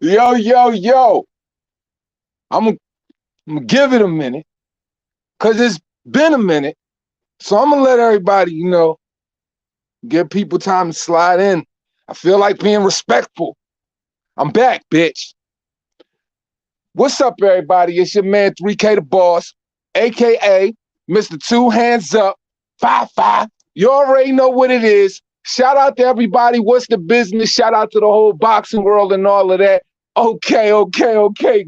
Yo. I'm gonna give it a minute because it's been a minute. So I'm gonna let everybody, give people time to slide in. I feel like being respectful. I'm back, bitch. What's up, everybody? It's your man 3K the Boss, aka Mr. Two Hands Up, Fah Fah. You already know what it is. Shout out to everybody. What's the business? Shout out to the whole boxing world and all of that. Okay,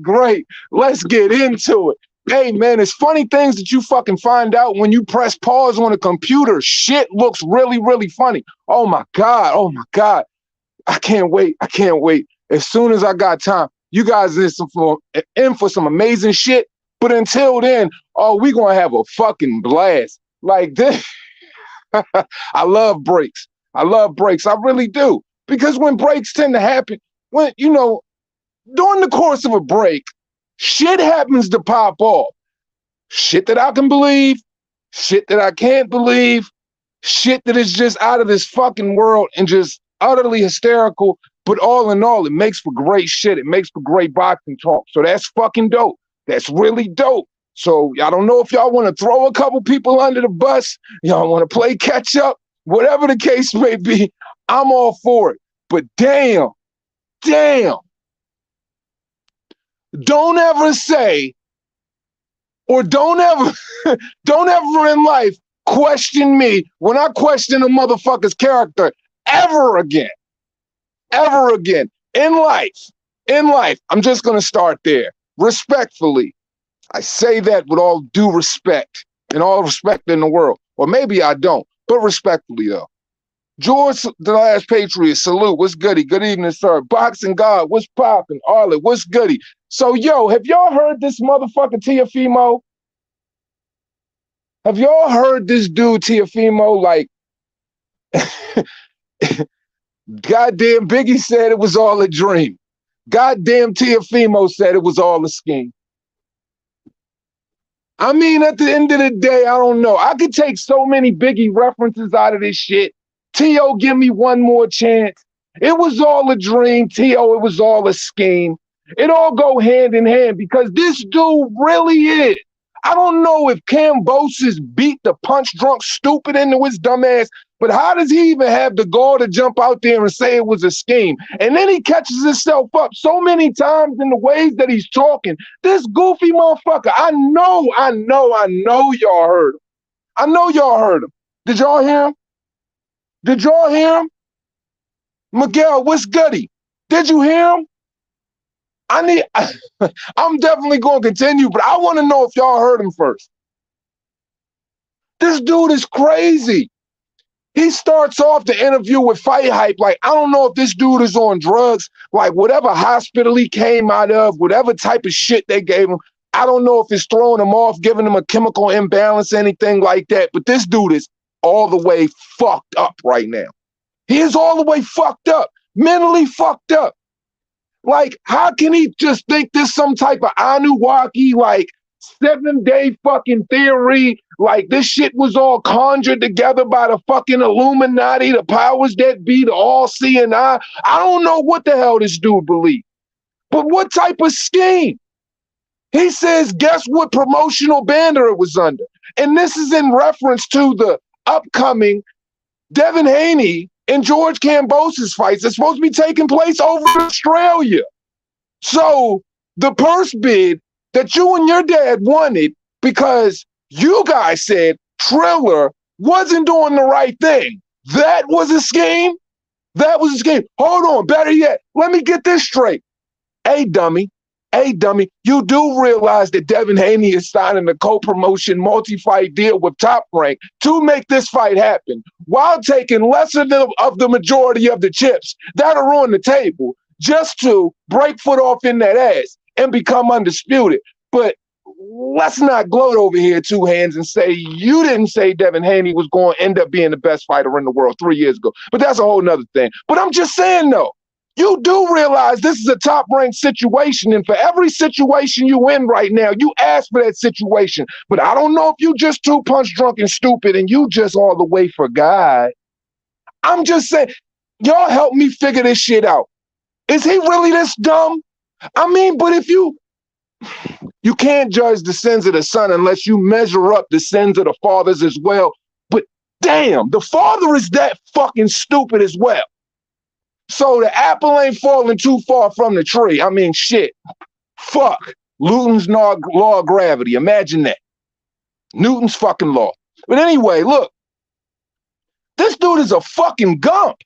great. Let's get into it. Hey, man, it's funny things that you fucking find out when you press pause on a computer. Shit looks really funny. Oh my God. I can't wait. As soon as I got time, you guys in for some amazing shit. But until then, we gonna have a fucking blast. Like this. I love breaks. I really do. Because when breaks tend to happen, during the course of a break, shit happens to pop off. Shit that I can believe, shit that I can't believe, shit that is just out of this fucking world and just utterly hysterical. But all in all, it makes for great shit. It makes for great boxing talk. So that's fucking dope. That's really dope. So I don't know if y'all want to throw a couple people under the bus. Y'all want to play catch up. Whatever the case may be, I'm all for it. But damn. Don't ever say, or don't ever in life question me when I question a motherfucker's character ever again. In life. I'm just going to start there. Respectfully. I say that with all due respect and all respect in the world. Or maybe I don't, but respectfully though. George, the Last Patriot, salute. What's goody? Good evening, sir. Boxing God, what's poppin'? Arlet, what's goody? So, yo, have y'all heard this motherfucker Tiafimo? Have y'all heard this dude Tiafimo? Like, goddamn Biggie said it was all a dream. Goddamn Tiafimo said it was all a scheme. I mean, at the end of the day, I don't know. I could take so many Biggie references out of this shit. T.O., give me one more chance. It was all a dream, T.O., it was all a scheme. It all go hand in hand because this dude really is. I don't know if Kambosos beat the punch drunk stupid into his dumb ass, but how does he even have the gall to jump out there and say it was a scheme? And then he catches himself up so many times in the ways that he's talking. This goofy motherfucker, I know y'all heard him. I know y'all heard him. Did y'all hear him? Miguel, what's goody? Did you hear him? I'm definitely going to continue, but I want to know if y'all heard him first. This dude is crazy. He starts off the interview with Fight Hype like, I don't know if this dude is on drugs, like whatever hospital he came out of, whatever type of shit they gave him. I don't know if it's throwing him off, giving him a chemical imbalance, anything like that, but this dude is all the way fucked up right now. He is all the way fucked up, mentally fucked up. Like, how can he just think this some type of Anunnaki, like, 7-day fucking theory? Like, this shit was all conjured together by the fucking Illuminati, the powers that be, the all-seeing eye. I don't know what the hell this dude believes. But what type of scheme? He says, guess what promotional banner it was under? And this is in reference to the upcoming Devin Haney and George Kambosos fights that's supposed to be taking place over in Australia. So the purse bid that you and your dad wanted because you guys said Triller wasn't doing the right thing. That was a scheme? Hold on, better yet, let me get this straight. Hey, dummy, you do realize that Devin Haney is signing a co-promotion multi-fight deal with Top Rank to make this fight happen while taking lesser of the majority of the chips that are on the table just to break foot off in that ass and become undisputed. But let's not gloat over here, Two Hands, and say you didn't say Devin Haney was going to end up being the best fighter in the world 3 years ago. But that's a whole nother thing. But I'm just saying, though, you do realize this is a top-ranked situation, and for every situation you in right now, you ask for that situation. But I don't know if you just too punch drunk and stupid and you just all the way forgot. I'm just saying, y'all help me figure this shit out. Is he really this dumb? I mean, but if you can't judge the sins of the son unless you measure up the sins of the fathers as well. But damn, the father is that fucking stupid as well. So the apple ain't falling too far from the tree. I mean, shit. Fuck. Newton's law of gravity. Imagine that. Newton's fucking law. But anyway, look. This dude is a fucking gump.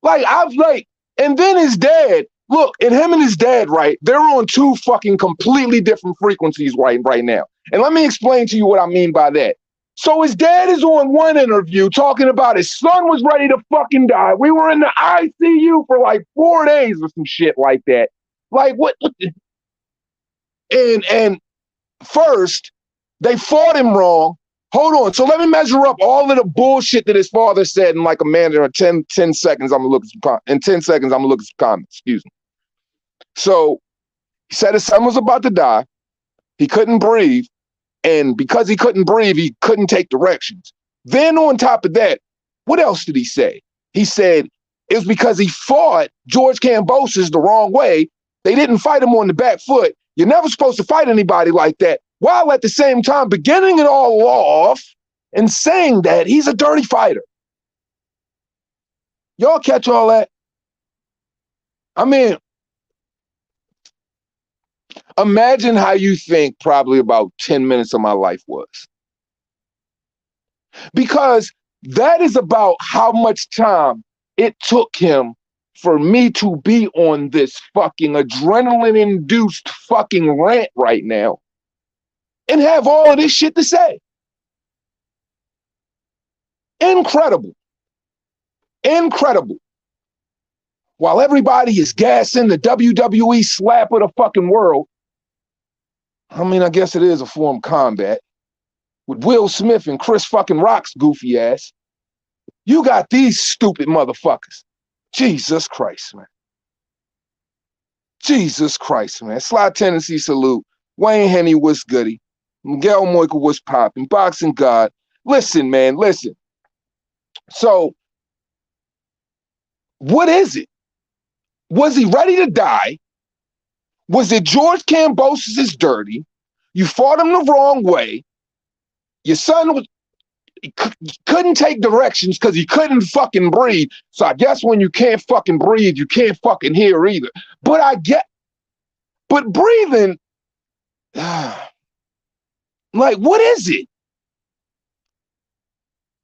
And then his dad, look, and him and his dad, right? They're on two fucking completely different frequencies right now. And let me explain to you what I mean by that. So his dad is on one interview talking about his son was ready to fucking die. We were in the ICU for like 4 days or some shit like that. Like what? And first, they fought him wrong. Hold on. So let me measure up all of the bullshit that his father said in like a matter of 10 seconds. I'm gonna look at in 10 seconds. I'm gonna look at some comments. Excuse me. So he said his son was about to die. He couldn't breathe. And because he couldn't breathe, he couldn't take directions. Then on top of that, what else did he say? He said it was because he fought George Kambosos the wrong way. They didn't fight him on the back foot. You're never supposed to fight anybody like that, while at the same time beginning it all off and saying that he's a dirty fighter. Y'all catch all that? I mean, imagine how you think probably about 10 minutes of my life was. Because that is about how much time it took him for me to be on this fucking adrenaline-induced fucking rant right now and have all of this shit to say. Incredible. Incredible. While everybody is gassing the WWE slap of the fucking world, I mean, I guess it is a form of combat, with Will Smith and Chris fucking Rock's goofy ass, you got these stupid motherfuckers. Jesus Christ, man. Jesus Christ, man. Sly Tennessee salute. Wayne Henny was goody. Miguel Moica was popping. Boxing God. Listen, man, listen. So, what is it? Was he ready to die? Was it George Kambosos is dirty? You fought him the wrong way. Your son was couldn't take directions because he couldn't fucking breathe. So I guess when you can't fucking breathe, you can't fucking hear either. But breathing, like, what is it?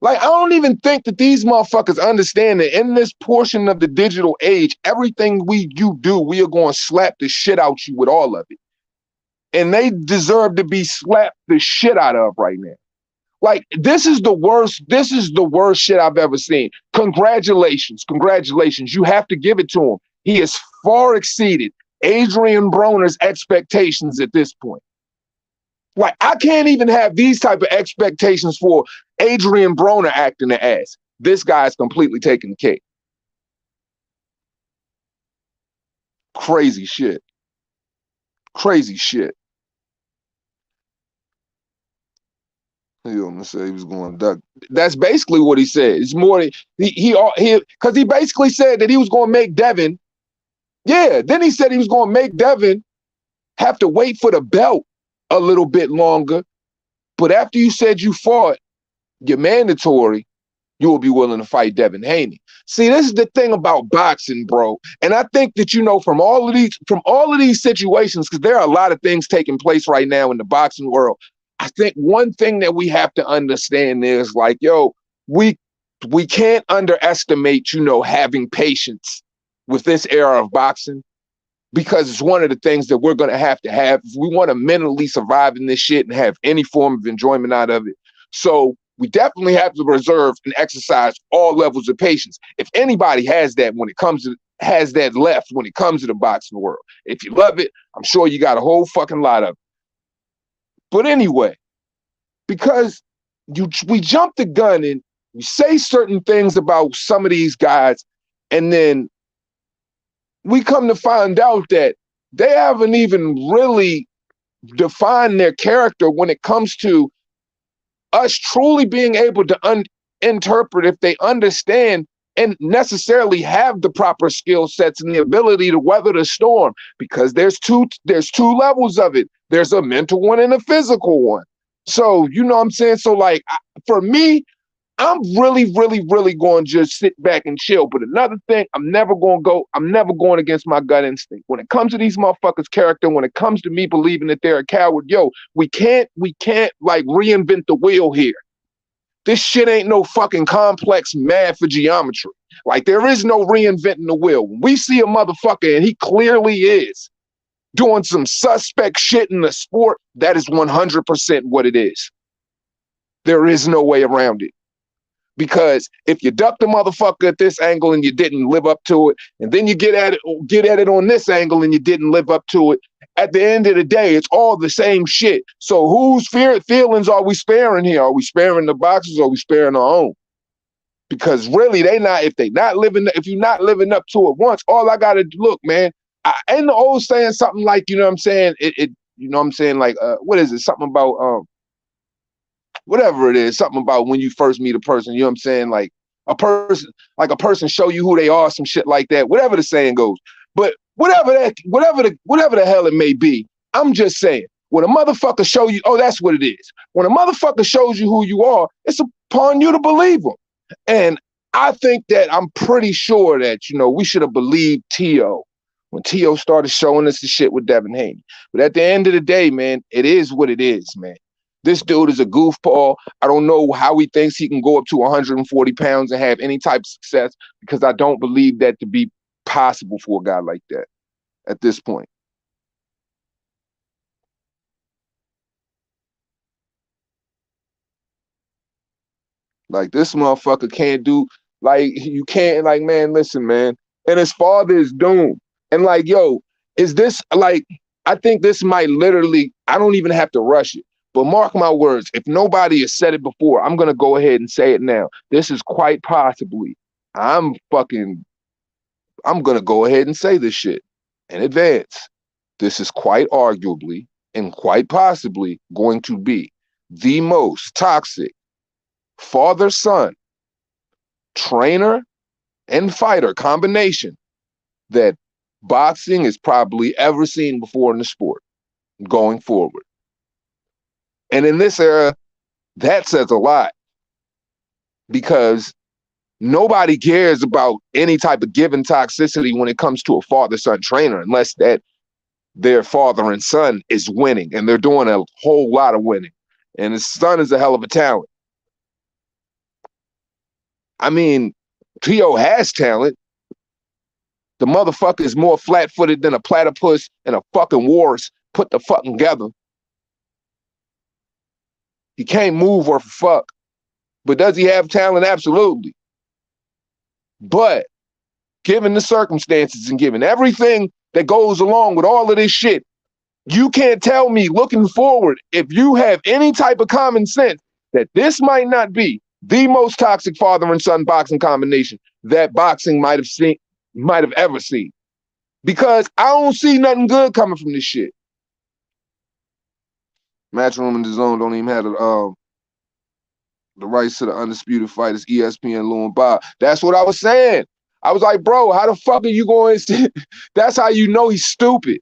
Like, I don't even think that these motherfuckers understand that in this portion of the digital age, everything you do, we are going to slap the shit out you with all of it. And they deserve to be slapped the shit out of right now. Like, this is the worst shit I've ever seen. Congratulations. You have to give it to him. He has far exceeded Adrian Broner's expectations at this point. Like, I can't even have these type of expectations for Adrian Broner acting the ass. This guy's completely taking the cake. Crazy shit. Crazy shit. He say he was going to duck. That's basically what he said. It's more because he basically said that he was going to make Devin. Yeah, then he said he was going to make Devin have to wait for the belt a little bit longer. But after you said you fought your mandatory, you will be willing to fight Devin Haney. See, this is the thing about boxing, bro. And I think that, from all of these situations, because there are a lot of things taking place right now in the boxing world. I think one thing that we have to understand is like, we can't underestimate, having patience with this era of boxing, because it's one of the things that we're going to have if we want to mentally survive in this shit and have any form of enjoyment out of it. So we definitely have to reserve and exercise all levels of patience. If anybody has that left when it comes to the boxing world, if you love it, I'm sure you got a whole fucking lot of it. But anyway, because we jump the gun and we say certain things about some of these guys, and then we come to find out that they haven't even really defined their character when it comes to us truly being able to interpret if they understand and necessarily have the proper skill sets and the ability to weather the storm, because there's two levels of it. There's a mental one and a physical one. So, you know what I'm saying? So like, for me, I'm really, really, really going to just sit back and chill. But another thing, I'm never going against my gut instinct. When it comes to these motherfuckers' character, when it comes to me believing that they're a coward, yo, we can't like reinvent the wheel here. This shit ain't no fucking complex math for geometry. Like, there is no reinventing the wheel. When we see a motherfucker, and he clearly is doing some suspect shit in the sport, that is 100% what it is. There is no way around it. Because if you duck the motherfucker at this angle and you didn't live up to it, and then you get at it on this angle and you didn't live up to it, at the end of the day, it's all the same shit. So whose feelings are we sparing here? Are we sparing the boxers, or are we sparing our own? Because really, if you're not living up to it once, all I gotta do, look, man, ain't the old saying something like, you know what I'm saying? You know what I'm saying? Like, what is it? Something about whatever it is, something about when you first meet a person, you know what I'm saying? Like a person show you who they are, some shit like that, whatever the saying goes. But whatever the hell it may be, I'm just saying, when a motherfucker show you, oh, that's what it is. When a motherfucker shows you who you are, it's upon you to believe them. And I think that I'm pretty sure that, you know, we should have believed T.O. when T.O. started showing us the shit with Devin Haney. But at the end of the day, man, it is what it is, man. This dude is a goofball. I don't know how he thinks he can go up to 140 pounds and have any type of success, because I don't believe that to be possible for a guy like that at this point. Like, this motherfucker can't do, like, you can't, like, man, listen, man. And his father is doomed. And like, yo, is this, like, I think this might literally, I don't even have to rush it. But mark my words, if nobody has said it before, I'm going to go ahead and say it now. This is quite possibly, I'm going to go ahead and say this shit in advance. This is quite arguably and quite possibly going to be the most toxic father-son, trainer, and fighter combination that boxing has probably ever seen before in the sport going forward. And in this era, that says a lot, because nobody cares about any type of given toxicity when it comes to a father-son trainer, unless that their father and son is winning, and they're doing a whole lot of winning. And his son is a hell of a talent. I mean, T.O. has talent. The motherfucker is more flat-footed than a platypus and a fucking walrus put the fuck together. He can't move worth a fuck. But does he have talent? Absolutely. But given the circumstances and given everything that goes along with all of this shit, you can't tell me looking forward, if you have any type of common sense, that this might not be the most toxic father and son boxing combination that boxing might have ever seen. Because I don't see nothing good coming from this shit. Matchroom and DAZN don't even have the rights to the undisputed fighters, ESPN, Lou and Bob. That's what I was saying. I was like, bro, how the fuck are you going to... That's how you know he's stupid.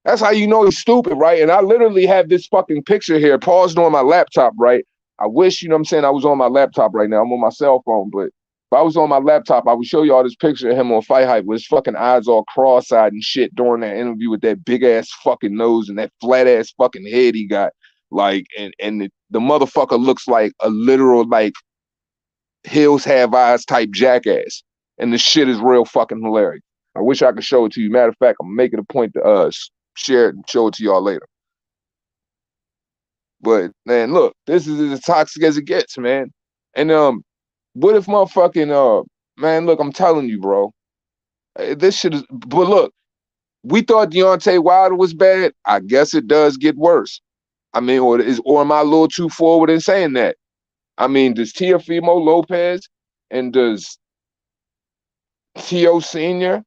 That's how you know he's stupid, right? And I literally have this fucking picture here paused on my laptop, right? I wish, you know what I'm saying, I was on my laptop right now. I'm on my cell phone, but if I was on my laptop, I would show y'all this picture of him on Fight Hype with his fucking eyes all cross-eyed and shit during that interview with that big-ass fucking nose and that flat-ass fucking head he got. Like, and the motherfucker looks like a literal, like, Hills Have Eyes type jackass. And the shit is real fucking hilarious. I wish I could show it to you. Matter of fact, I'm making a point to share it and show it to y'all later. But, man, look, this is as toxic as it gets, man. And what if motherfucking, man, look, I'm telling you, bro. This shit is, but look, we thought Deontay Wilder was bad. I guess it does get worse. I mean, or am I a little too forward in saying that? I mean, does Teofimo Lopez and does T.O. Sr.,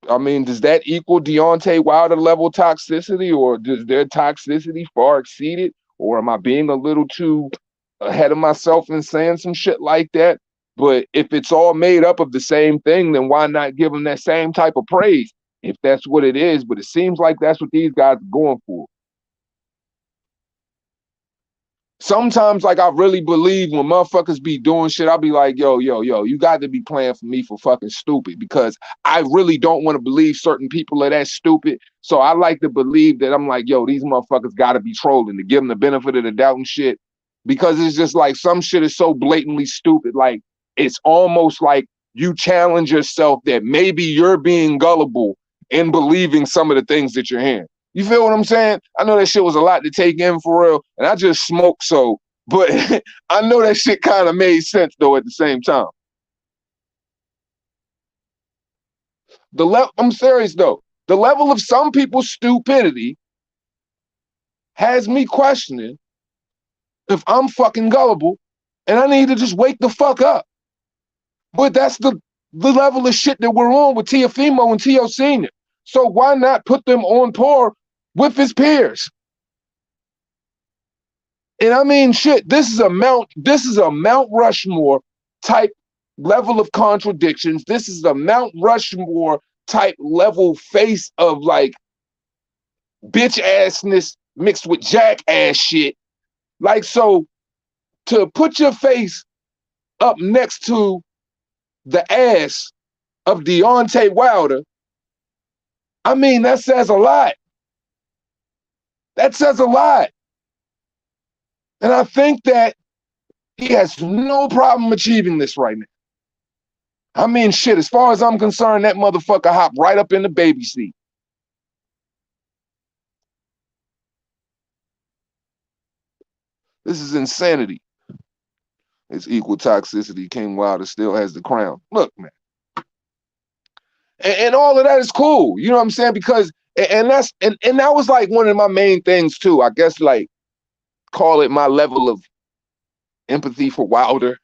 I mean, does that equal Deontay Wilder level toxicity, or does their toxicity far exceed it? Or am I being a little too ahead of myself and saying some shit like that? But if it's all made up of the same thing, then why not give him that same type of praise if that's what it is? But it seems like that's what these guys are going for. Sometimes, like, I really believe when motherfuckers be doing shit, I'll be like, yo, you got to be playing for me for fucking stupid, because I really don't want to believe certain people are that stupid. So I like to believe that I'm like, yo, these motherfuckers got to be trolling, to give them the benefit of the doubt and shit. Because it's just like some shit is so blatantly stupid. Like, it's almost like you challenge yourself that maybe you're being gullible in believing some of the things that you're hearing. You feel what I'm saying? I know that shit was a lot to take in for real, and I just smoked, so, but I know that shit kind of made sense though at the same time. I'm serious though. The level of some people's stupidity has me questioning if I'm fucking gullible and I need to just wake the fuck up. But that's the level of shit that we're on with Teofimo and Tio Sr. So why not put them on par with his peers? And I mean, shit, this is a Mount Rushmore type level of contradictions. This is a Mount Rushmore type level face of like bitch assness mixed with jackass shit. Like, so to put your face up next to the ass of Deontay Wilder, I mean, that says a lot. That says a lot. And I think that he has no problem achieving this right now. I mean, shit, as far as I'm concerned, that motherfucker hopped right up in the baby seat. This is insanity. It's equal toxicity. King Wilder still has the crown. Look, man. And all of that is cool. You know what I'm saying? Because, and that was like one of my main things too. I guess, like, call it my level of empathy for Wilder.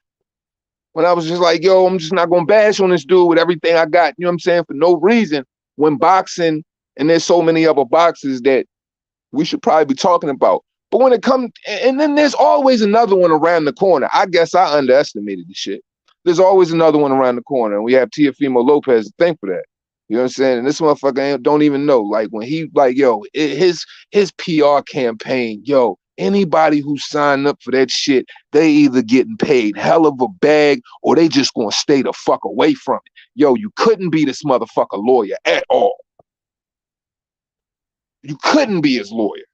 When I was just like, yo, I'm just not going to bash on this dude with everything I got, you know what I'm saying, for no reason, when boxing, and there's so many other boxes that we should probably be talking about. But when it comes, and then there's always another one around the corner. I guess I underestimated the shit. There's always another one around the corner, and we have Teofimo Lopez to thank for that. You know what I'm saying? And this motherfucker don't even know. Like, when he, like, yo, his PR campaign, yo, anybody who signed up for that shit, they either getting paid hell of a bag or they just gonna stay the fuck away from it. Yo, you couldn't be this motherfucker lawyer at all. You couldn't be his lawyer.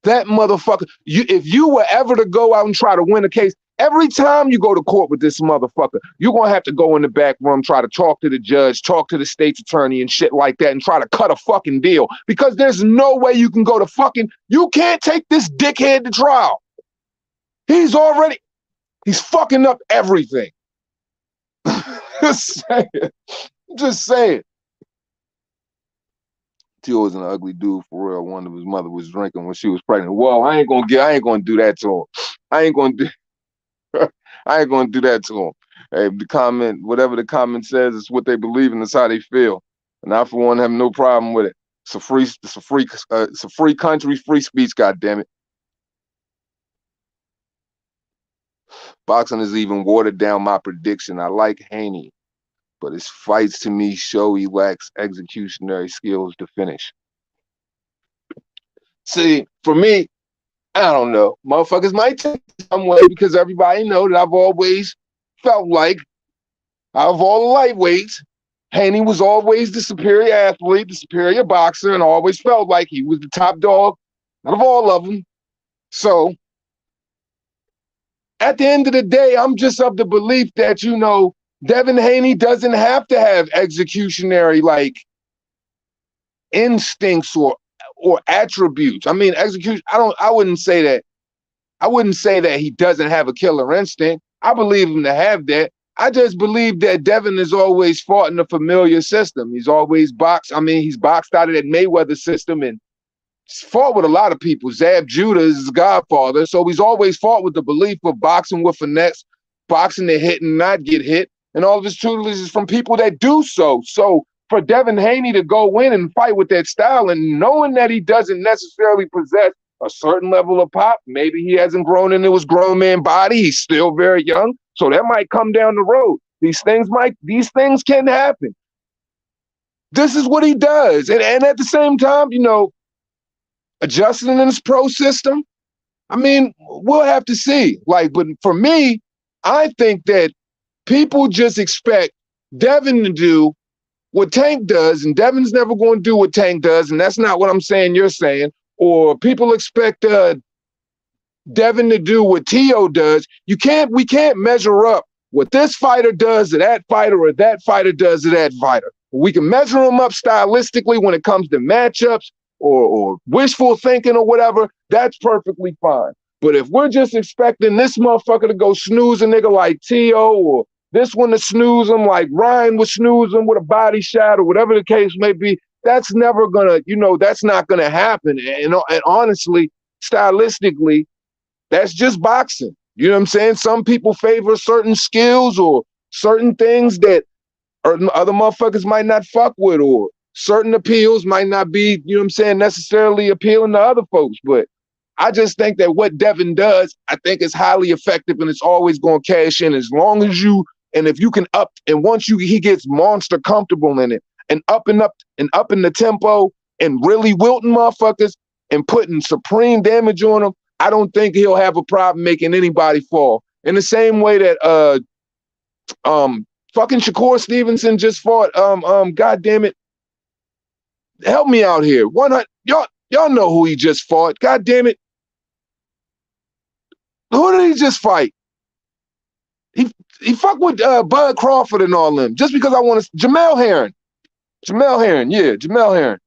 That motherfucker, if you were ever to go out and try to win a case, every time you go to court with this motherfucker, you're going to have to go in the back room, try to talk to the judge, talk to the state's attorney and shit like that, and try to cut a fucking deal, because there's no way you can go to you can't take this dickhead to trial. He's fucking up everything. Just saying. Just saying. Tio was an ugly dude for real. One of his mother was drinking when she was pregnant. Well, I ain't gonna do that to him. I ain't gonna do that to him. Hey, the comment, whatever the comment says, it's what they believe and it's how they feel. And I, for one, have no problem with it. It's a free country, free speech. God damn it. Boxing has even watered down my prediction. I like Haney, but his fights to me show he lacks executionary skills to finish. See, for me, I don't know. Motherfuckers might take some way, because everybody know that I've always felt like, out of all the lightweights, Haney was always the superior athlete, the superior boxer, and always felt like he was the top dog out of all of them. So, at the end of the day, I'm just of the belief that, you know, Devin Haney doesn't have to have executionary, like, instincts or attributes. I mean, execution, I wouldn't say that he doesn't have a killer instinct. I believe him to have that. I just believe that Devin has always fought in a familiar system. He's always boxed. I mean, he's boxed out of that Mayweather system and fought with a lot of people. Zab Judah is his godfather. So he's always fought with the belief of boxing with finesse, boxing to hit and not get hit. And all of his tutelage is from people that do so. So for Devin Haney to go in and fight with that style, and knowing that he doesn't necessarily possess a certain level of pop. Maybe he hasn't grown into his grown man body. He's still very young. So that might come down the road. These things can happen. This is what he does. And at the same time, adjusting in his pro system, I mean, we'll have to see. But for me, I think that people just expect Devin to do what Tank does, and Devin's never going to do what Tank does, and that's not what I'm saying you're saying. Or people expect Devin to do what T.O. does. We can't measure up what this fighter does to that fighter or that fighter does to that fighter. We can measure them up stylistically when it comes to matchups or wishful thinking or whatever. That's perfectly fine. But if we're just expecting this motherfucker to go snooze a nigga like T.O. or this one to snooze him like Ryan would snooze him with a body shot or whatever the case may be, that's never gonna, that's not gonna happen. And honestly, stylistically, that's just boxing. You know what I'm saying? Some people favor certain skills or certain things that other motherfuckers might not fuck with, or certain appeals might not be, necessarily appealing to other folks. But I just think that what Devin does, I think is highly effective, and it's always going to cash in as long as if you can once he gets monster comfortable in it and up in the tempo and really wilting motherfuckers and putting supreme damage on them, I don't think he'll have a problem making anybody fall. In the same way that fucking Shakur Stevenson just fought God damn it. Help me out here. Y'all know who he just fought. God damn it. Who did he just fight? He fucked with Bud Crawford and all them. Just because I want to Jamel Herring. Jamel Herring.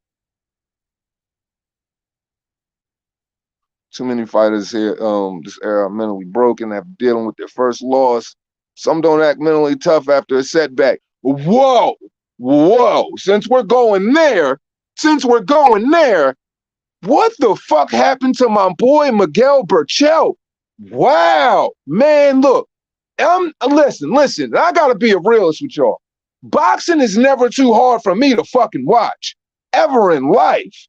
Too many fighters here this era are mentally broken after dealing with their first loss. Some don't act mentally tough after a setback. Whoa. Since we're going there, what the fuck happened to my boy Miguel Burchell? Wow, man, look, listen, I gotta be a realist with y'all. Boxing is never too hard for me to fucking watch. Ever in life.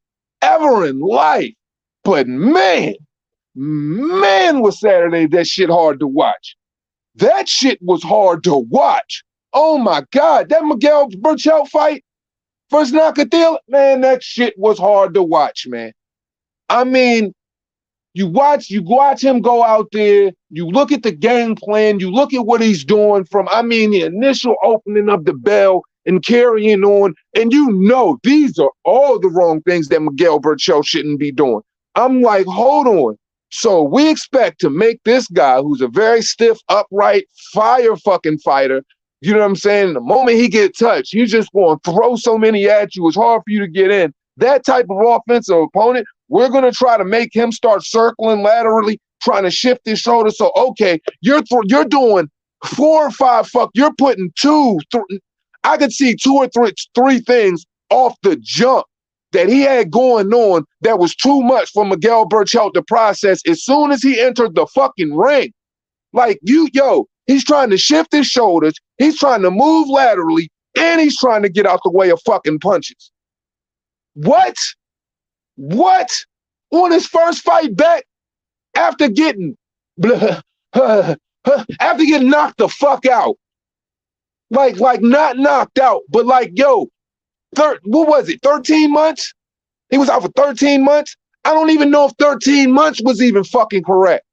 But man, was Saturday that shit hard to watch. That shit was hard to watch. Oh my God, that Miguel Burchell fight versus Nakathila, man, that shit was hard to watch, man. I mean, you watch him go out there, you look at the game plan, you look at what he's doing from, the initial opening of the bell and carrying on, and these are all the wrong things that Miguel Burchell shouldn't be doing. I'm like, hold on. So we expect to make this guy, who's a very stiff, upright, fire fucking fighter, you know what I'm saying? The moment he get touched, he's just going to throw so many at you. It's hard for you to get in. That type of offensive opponent, we're going to try to make him start circling laterally, trying to shift his shoulder. So, okay, you're doing 4 or 5 you're putting 2, 3, I could see 2 or 3 things off the jump that he had going on that was too much for Miguel Burchell to process as soon as he entered the fucking ring. Like, he's trying to shift his shoulders, he's trying to move laterally, and he's trying to get out the way of fucking punches. What? On his first fight back, after getting knocked the fuck out. Like not knocked out, but what was it, 13 months? He was out for 13 months? I don't even know if 13 months was even fucking correct.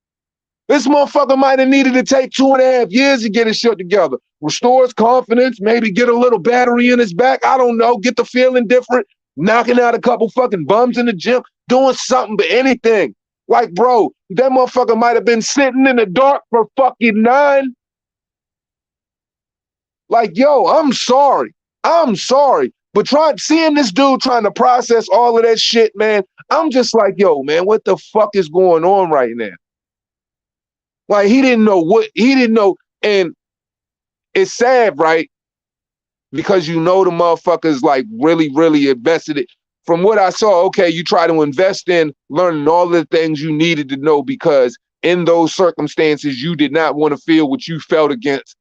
This motherfucker might have needed to take 2.5 years to get his shit together. Restore his confidence, maybe get a little battery in his back. I don't know, get the feeling different, knocking out a couple fucking bums in the gym, doing something, but anything. Like, bro, that motherfucker might have been sitting in the dark for fucking 9. Like, I'm sorry. But seeing this dude trying to process all of that shit, man, I'm just like, man, what the fuck is going on right now? Like, he didn't know. And it's sad, right? Because the motherfuckers like really, really invested it. From what I saw, okay, you try to invest in learning all the things you needed to know because in those circumstances, you did not want to feel what you felt against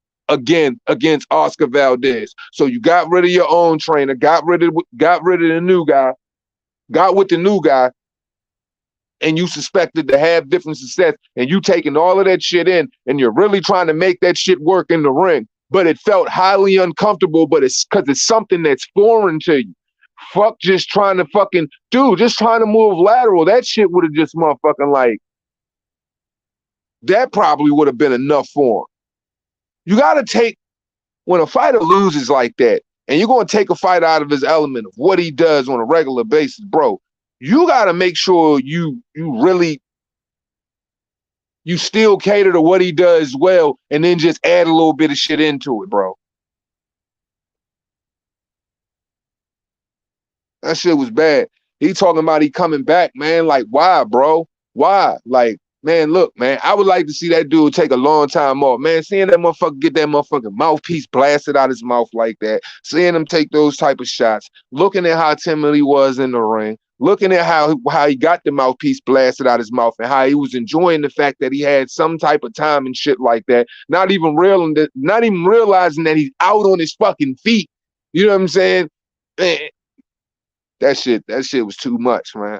Oscar Valdez. So you got rid of your own trainer, got rid of the new guy, got with the new guy, and you suspected to have different success, and you taking all of that shit in, and you're really trying to make that shit work in the ring, but it felt highly uncomfortable, but it's because it's something that's foreign to you. Fuck just trying to fucking, dude, just trying to move lateral. That shit would have just motherfucking like, that probably would have been enough for him. You got to take, when a fighter loses like that, and you're going to take a fighter out of his element of what he does on a regular basis, bro, you got to make sure you really, you still cater to what he does well, and then just add a little bit of shit into it, bro. That shit was bad. He talking about he coming back, man. Like, why, bro? Why? Like, man, look, man, I would like to see that dude take a long time off. Man, seeing that motherfucker get that motherfucking mouthpiece blasted out his mouth like that, seeing him take those type of shots, looking at how timid he was in the ring, looking at how he got the mouthpiece blasted out his mouth and how he was enjoying the fact that he had some type of time and shit like that, not even realizing that he's out on his fucking feet. You know what I'm saying? Man, that shit was too much, man.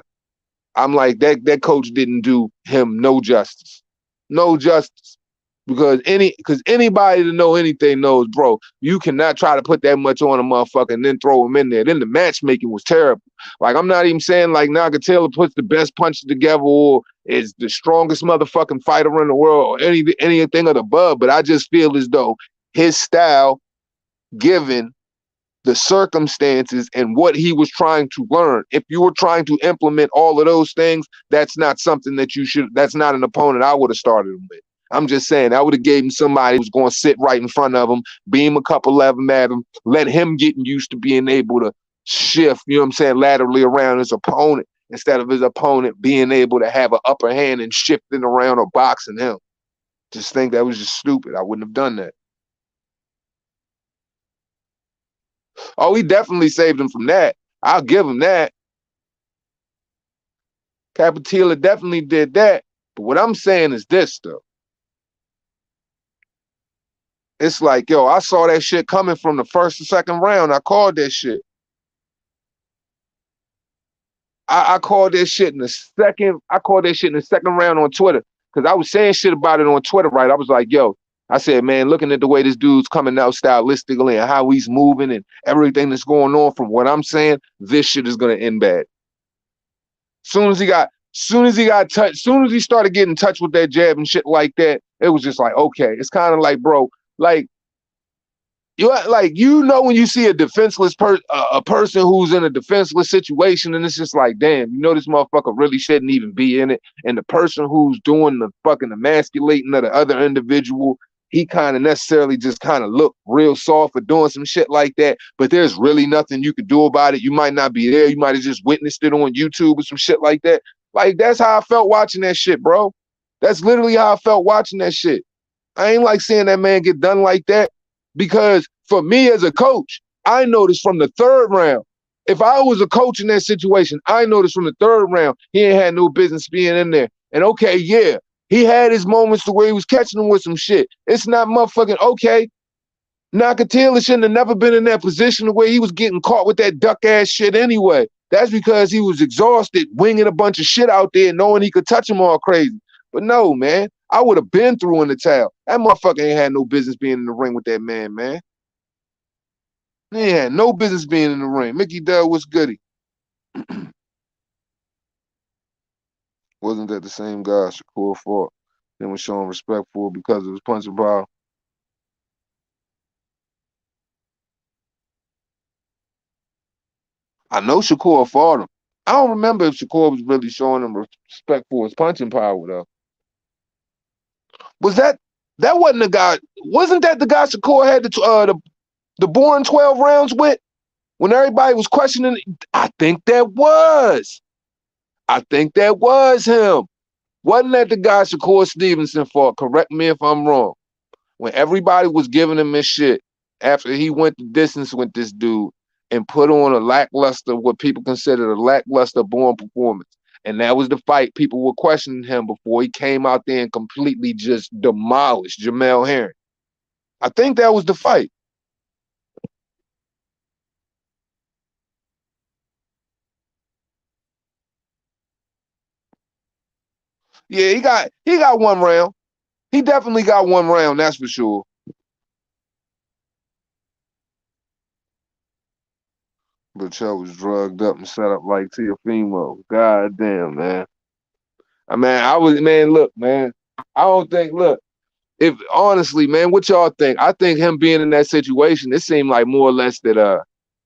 I'm like, that coach didn't do him no justice. No justice. Because anybody to know anything knows, bro, you cannot try to put that much on a motherfucker and then throw him in there. Then the matchmaking was terrible. Like, I'm not even saying like Nagatella puts the best punch together or is the strongest motherfucking fighter in the world or anything of the above, but I just feel as though his style, given the circumstances and what he was trying to learn. If you were trying to implement all of those things, that's not something that you should, that's not an opponent I would have started him with. I'm just saying, I would have gave him somebody who's going to sit right in front of him, beam a couple of them at him, let him get used to being able to shift, you know what I'm saying, laterally around his opponent instead of his opponent being able to have an upper hand and shifting around or boxing him. Just think that was just stupid. I wouldn't have done that. Oh, he definitely saved him from that. I'll give him that. Capitilla definitely did that. But what I'm saying is this, though. It's like, yo, I saw that shit coming from the first and second round. I called that shit. I called that shit in the second. I called that shit in the second round on Twitter because I was saying shit about it on Twitter, right? I was like, yo, I said, man, looking at the way this dude's coming out stylistically and how he's moving and everything that's going on from what I'm saying, this shit is gonna end bad. Soon as he got touched, soon as he started getting in touch with that jab and shit like that, it was just like, okay. It's kind of like, bro, like you know when you see a defenseless a person who's in a defenseless situation, and it's just like, damn, you know this motherfucker really shouldn't even be in it. And the person who's doing the fucking emasculating of the other individual, he kind of necessarily just kind of look real soft for doing some shit like that. But there's really nothing you could do about it. You might not be there. You might have just witnessed it on YouTube or some shit like that. Like, that's how I felt watching that shit, bro. That's literally how I felt watching that shit. I ain't like seeing that man get done like that, because for me as a coach, I noticed from the third round, if I was a coach in that situation, I noticed from the third round, he ain't had no business being in there. And okay, yeah, he had his moments to where he was catching him with some shit. It's not motherfucking okay. Nakatila shouldn't have never been in that position where he was getting caught with that duck ass shit anyway. That's because he was exhausted, winging a bunch of shit out there, knowing he could touch him all crazy. But no, man, I would have been through in the towel. That motherfucker ain't had no business being in the ring with that man, man. He ain't had no business being in the ring. Mickey Dell was goody. Wasn't that the same guy Shakur fought and was showing respect for because of his punching power? I know Shakur fought him. I don't remember if Shakur was really showing him respect for his punching power though. Was that wasn't the guy? Wasn't that the guy Shakur had the boring 12 rounds with when everybody was questioning? I think that was. I think that was him. Wasn't that the guy Shakur Stevenson fought? Correct me if I'm wrong. When everybody was giving him his shit after he went the distance with this dude and put on a lackluster, what people considered a lackluster born performance. And that was the fight. People were questioning him before he came out there and completely just demolished Jamel Herring. I think that was the fight. Yeah, he got 1 round. He definitely got 1 round, that's for sure. But yo was drugged up and set up like Tiafimo. God damn, man. I mean, look, man. I don't think, look, if honestly, man, what y'all think? I think him being in that situation, it seemed like more or less that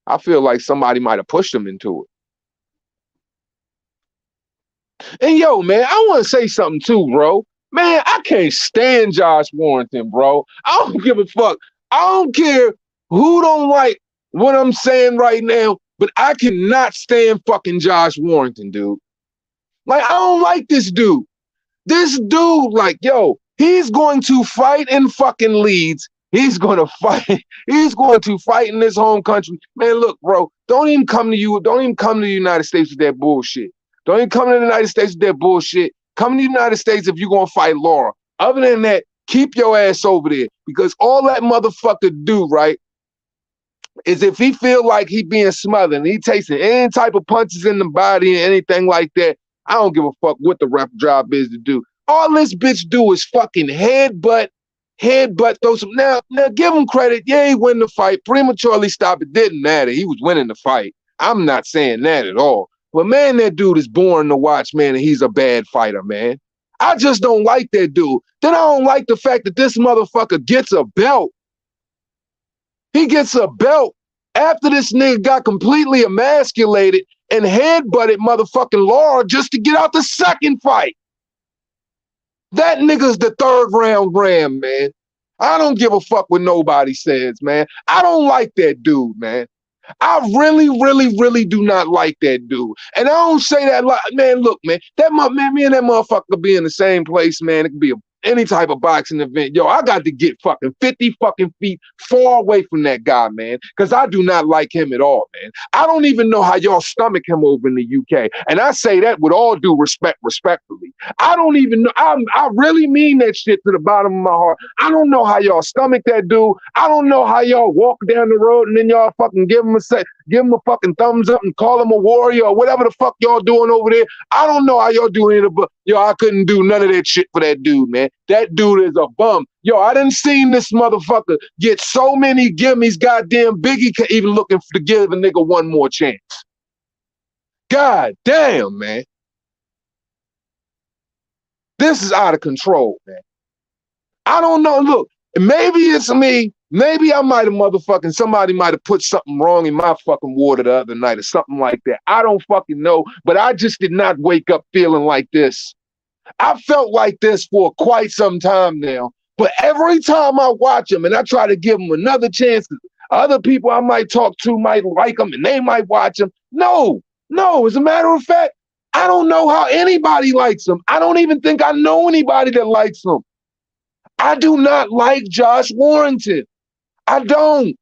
I feel like somebody might have pushed him into it. And yo, man, I want to say something too, bro. Man, I can't stand Josh Warrington, bro. I don't give a fuck. I don't care who don't like what I'm saying right now, but I cannot stand fucking Josh Warrington, dude. Like, I don't like this dude. This dude, like, yo, he's going to fight in fucking Leeds. He's going to fight. He's going to fight in his home country. Man, look, bro, don't even come to you. Don't even come to the United States with that bullshit. Don't even come to the United States with that bullshit. Come to the United States if you're going to fight Laura. Other than that, keep your ass over there because all that motherfucker do, right, is if he feel like he being smothered and he tasting any type of punches in the body and anything like that, I don't give a fuck what the ref job is to do. All this bitch do is fucking headbutt those. Now give him credit. Yeah, he win the fight. Prematurely stop. It didn't matter. He was winning the fight. I'm not saying that at all. But man, that dude is boring to watch, man, and he's a bad fighter, man. I just don't like that dude. Then I don't like the fact that this motherfucker gets a belt. He gets a belt after this nigga got completely emasculated and headbutted motherfucking Laura just to get out the second fight. That nigga's the third round ram, man. I don't give a fuck what nobody says, man. I don't like that dude, man. I really, really, really do not like that dude. And I don't say that like, man, look, man, man, me and that motherfucker could be in the same place, man. It could be any type of boxing event. Yo, I got to get fucking 50 fucking feet far away from that guy, man, because I do not like him at all, man. I don't even know how y'all stomach him over in the UK. And I say that with all due respect, respectfully. I don't even know. I really mean that shit to the bottom of my heart. I don't know how y'all stomach that dude. I don't know how y'all walk down the road and then y'all fucking give him a fucking thumbs up and call him a warrior or whatever the fuck y'all doing over there. I don't know how y'all doing it, but yo, I couldn't do none of that shit for that dude, man. That dude is a bum. Yo, I done seen this motherfucker get so many gimmies, goddamn Biggie even looking to give a nigga one more chance. God damn, man. This is out of control, man. I don't know. Look, maybe it's me. Maybe I might have somebody might have put something wrong in my fucking water the other night or something like that. I don't fucking know, but I just did not wake up feeling like this. I felt like this for quite some time now, but every time I watch him and I try to give him another chance, other people I might talk to might like him and they might watch him. No, as a matter of fact, I don't know how anybody likes him. I don't even think I know anybody that likes him. I do not like Josh Warrington. I don't.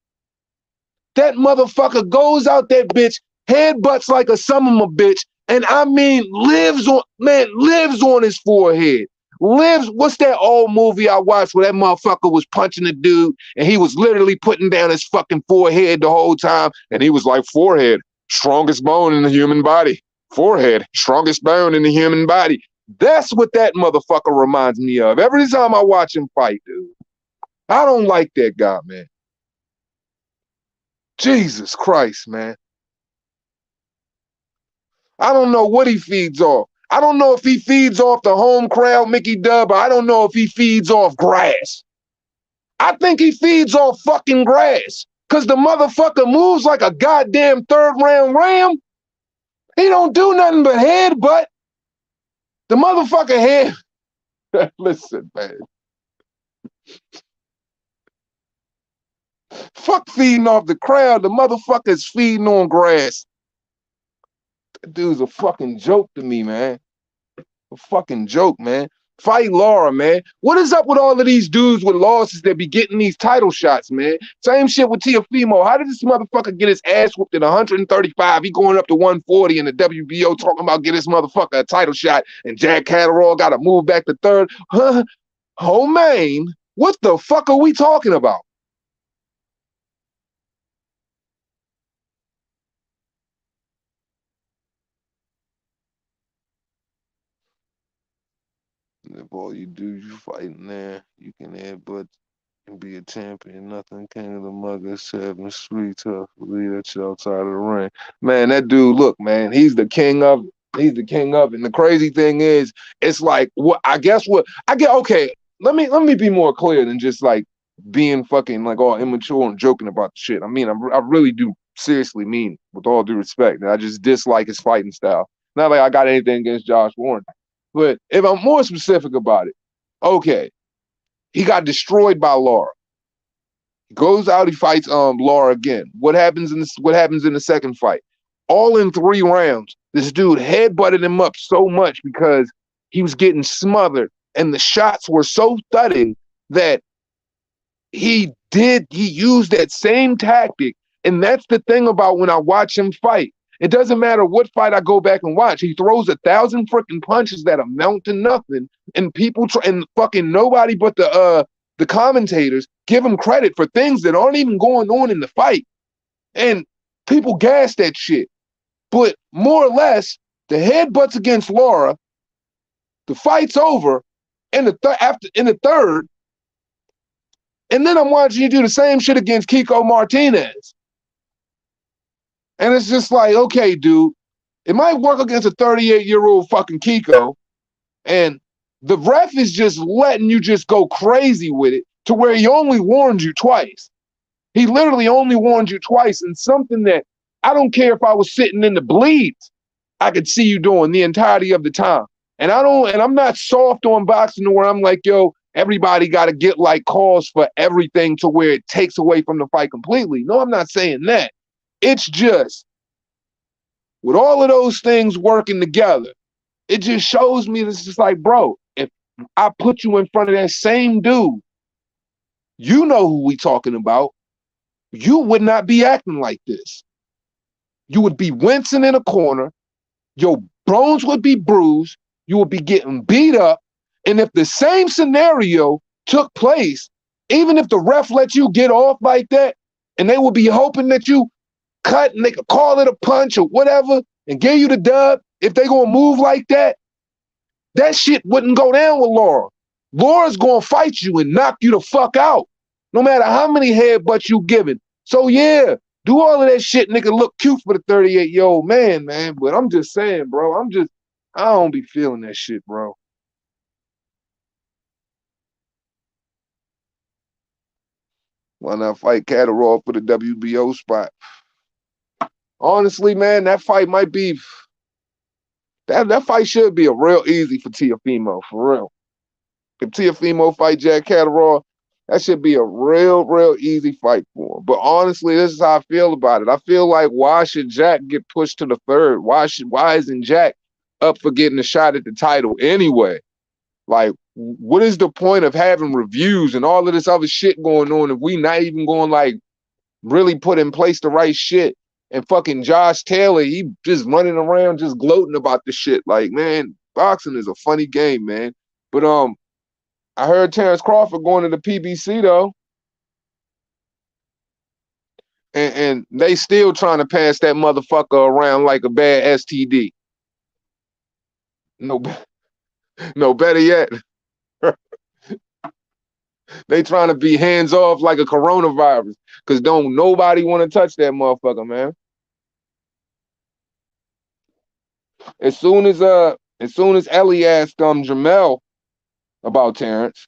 That motherfucker goes out that bitch, headbutts like a son of a bitch, and I mean lives on his forehead. What's that old movie I watched where that motherfucker was punching the dude and he was literally putting down his fucking forehead the whole time, and he was like, forehead, strongest bone in the human body. Forehead, strongest bone in the human body. That's what that motherfucker reminds me of. Every time I watch him fight, dude. I don't like that guy, man. Jesus Christ, man. I don't know what he feeds off. I don't know if he feeds off the home crowd, Mickey Dub, or I don't know if he feeds off grass. I think he feeds off fucking grass. Cause the motherfucker moves like a goddamn third round ram. He don't do nothing but headbutt. The motherfucker head. Listen, man. Fuck feeding off the crowd. The motherfucker's feeding on grass. That dude's a fucking joke to me, man. A fucking joke, man. Fight Laura, man. What is up with all of these dudes with losses that be getting these title shots, man? Same shit with Tiafimo. How did this motherfucker get his ass whooped at 135? He going up to 140 in the WBO talking about get this motherfucker a title shot, and Jack Catterall got to move back to third. Huh? Oh, man. What the fuck are we talking about? If all you do, you fighting there, you can headbutt and be a champion. Nothing came of the mugger, 7 street tough. Leave that shit outside of the ring. Man, that dude, look, man, he's the king of it. He's the king of it. And the crazy thing is, it's like what I guess what I get. Okay, let me be more clear than just like being fucking like all immature and joking about the shit. I mean, I really do seriously mean, with all due respect, that I just dislike his fighting style. Not like I got anything against Josh Warren, but if I'm more specific about it, okay, he got destroyed by Laura. He goes out, he fights Laura again. What happens in the second fight? All in 3 rounds, this dude headbutted him up so much because he was getting smothered, and the shots were so thudding that he used that same tactic. And that's the thing about when I watch him fight. It doesn't matter what fight I go back and watch. He throws 1,000 freaking punches that amount to nothing, and people and fucking nobody but the commentators give him credit for things that aren't even going on in the fight, and people gas that shit. But more or less, the headbutts against Laura, the fight's over in the third, and then I'm watching you do the same shit against Kiko Martinez. And it's just like, okay, dude, it might work against a 38-year-old fucking Kiko, and the ref is just letting you just go crazy with it to where he only warned you twice. He literally only warned you twice, and something that I don't care if I was sitting in the bleeds, I could see you doing the entirety of the time. And I'm not soft on boxing to where I'm like, yo, everybody got to get like calls for everything to where it takes away from the fight completely. No, I'm not saying that. It's just, with all of those things working together, it just shows me this is like, bro, if I put you in front of that same dude, you know who we talking about, you would not be acting like this. You would be wincing in a corner, your bones would be bruised, you would be getting beat up, and if the same scenario took place, even if the ref let you get off like that, and they would be hoping that you cut and they could call it a punch or whatever and give you the dub, if they gonna move like that, that shit wouldn't go down with Laura. Laura's gonna fight you and knock you the fuck out, no matter how many headbutts you giving. So yeah, do all of that shit, nigga, look cute for the 38-year-old man, man. But I'm just saying, bro, I don't be feeling that shit, bro. Why not fight Catterall for the WBO spot? Honestly, man, that fight might be, that fight should be a real easy for Teofimo, for real. If Teofimo fight Jack Catterall, that should be a real easy fight for him. But honestly, this is how I feel about it. I feel like, why should Jack get pushed to the third? Why isn't Jack up for getting a shot at the title anyway? Like, what is the point of having reviews and all of this other shit going on if we not even going like really put in place the right shit? And fucking Josh Taylor, he just running around just gloating about the shit. Like, man, boxing is a funny game, man. But I heard Terrence Crawford going to the PBC though, and they still trying to pass that motherfucker around like a bad STD. No, no, better yet, they trying to be hands off like a coronavirus, because don't nobody want to touch that motherfucker, man. As soon as Ellie asked Jamel about Terrence,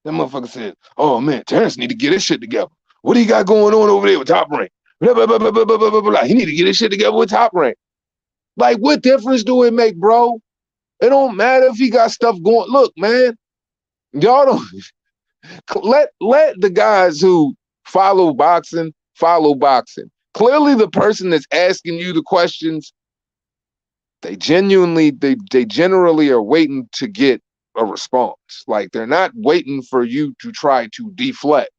that motherfucker said, "Oh man, Terrence need to get his shit together. What do you got going on over there with Top Rank? Blah, blah, blah, blah, blah, blah, blah, blah. He need to get his shit together with Top Rank." Like, what difference do it make, bro? It don't matter if he got stuff going. Look, man, y'all don't let the guys who follow boxing follow boxing. Clearly, the person that's asking you the questions, they generally are waiting to get a response. Like, they're not waiting for you to try to deflect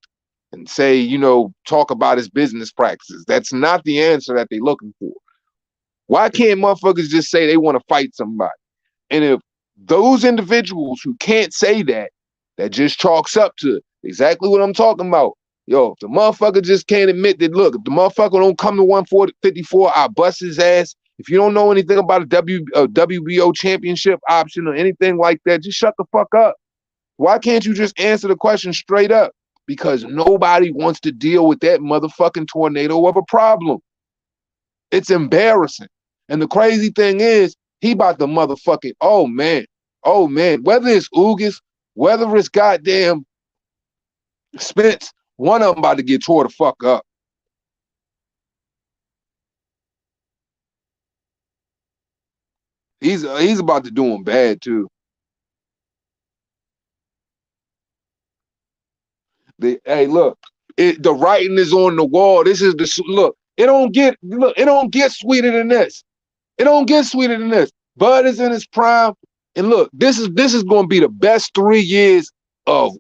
and say, talk about his business practices. That's not the answer that they're looking for. Why can't motherfuckers just say they want to fight somebody? And if those individuals who can't say that, that just chalks up to exactly what I'm talking about. Yo, if the motherfucker just can't admit that, look, if the motherfucker don't come to 154, I bust his ass. If you don't know anything about a WBO championship option or anything like that, just shut the fuck up. Why can't you just answer the question straight up? Because nobody wants to deal with that motherfucking tornado of a problem. It's embarrassing. And the crazy thing is, he about to motherfucking, oh man, whether it's Ugas, whether it's goddamn Spence, one of them about to get tore the fuck up. He's about to do him bad too. Hey, look, the writing is on the wall. This is the look. It don't get sweeter than this. It don't get sweeter than this. Bud is in his prime, and look, this is going to be the best 3 years of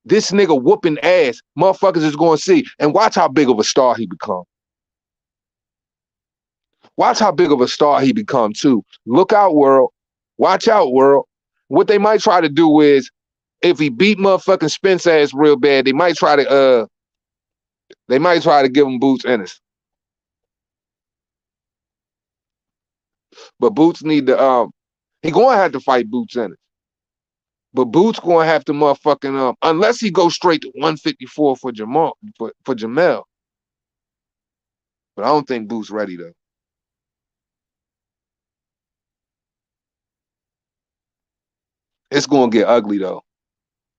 this nigga whooping ass. Motherfuckers is going to see, and watch how big of a star he become. Watch how big of a star he become too. Look out, world. Watch out, world. What they might try to do is, if he beat motherfucking Spence ass real bad, they might try to give him Boots Ennis. But Boots need to he gonna have to fight Boots Ennis. But Boots gonna have to motherfucking unless he goes straight to 154 for Jamel. But I don't think Boots ready though. It's gonna get ugly though.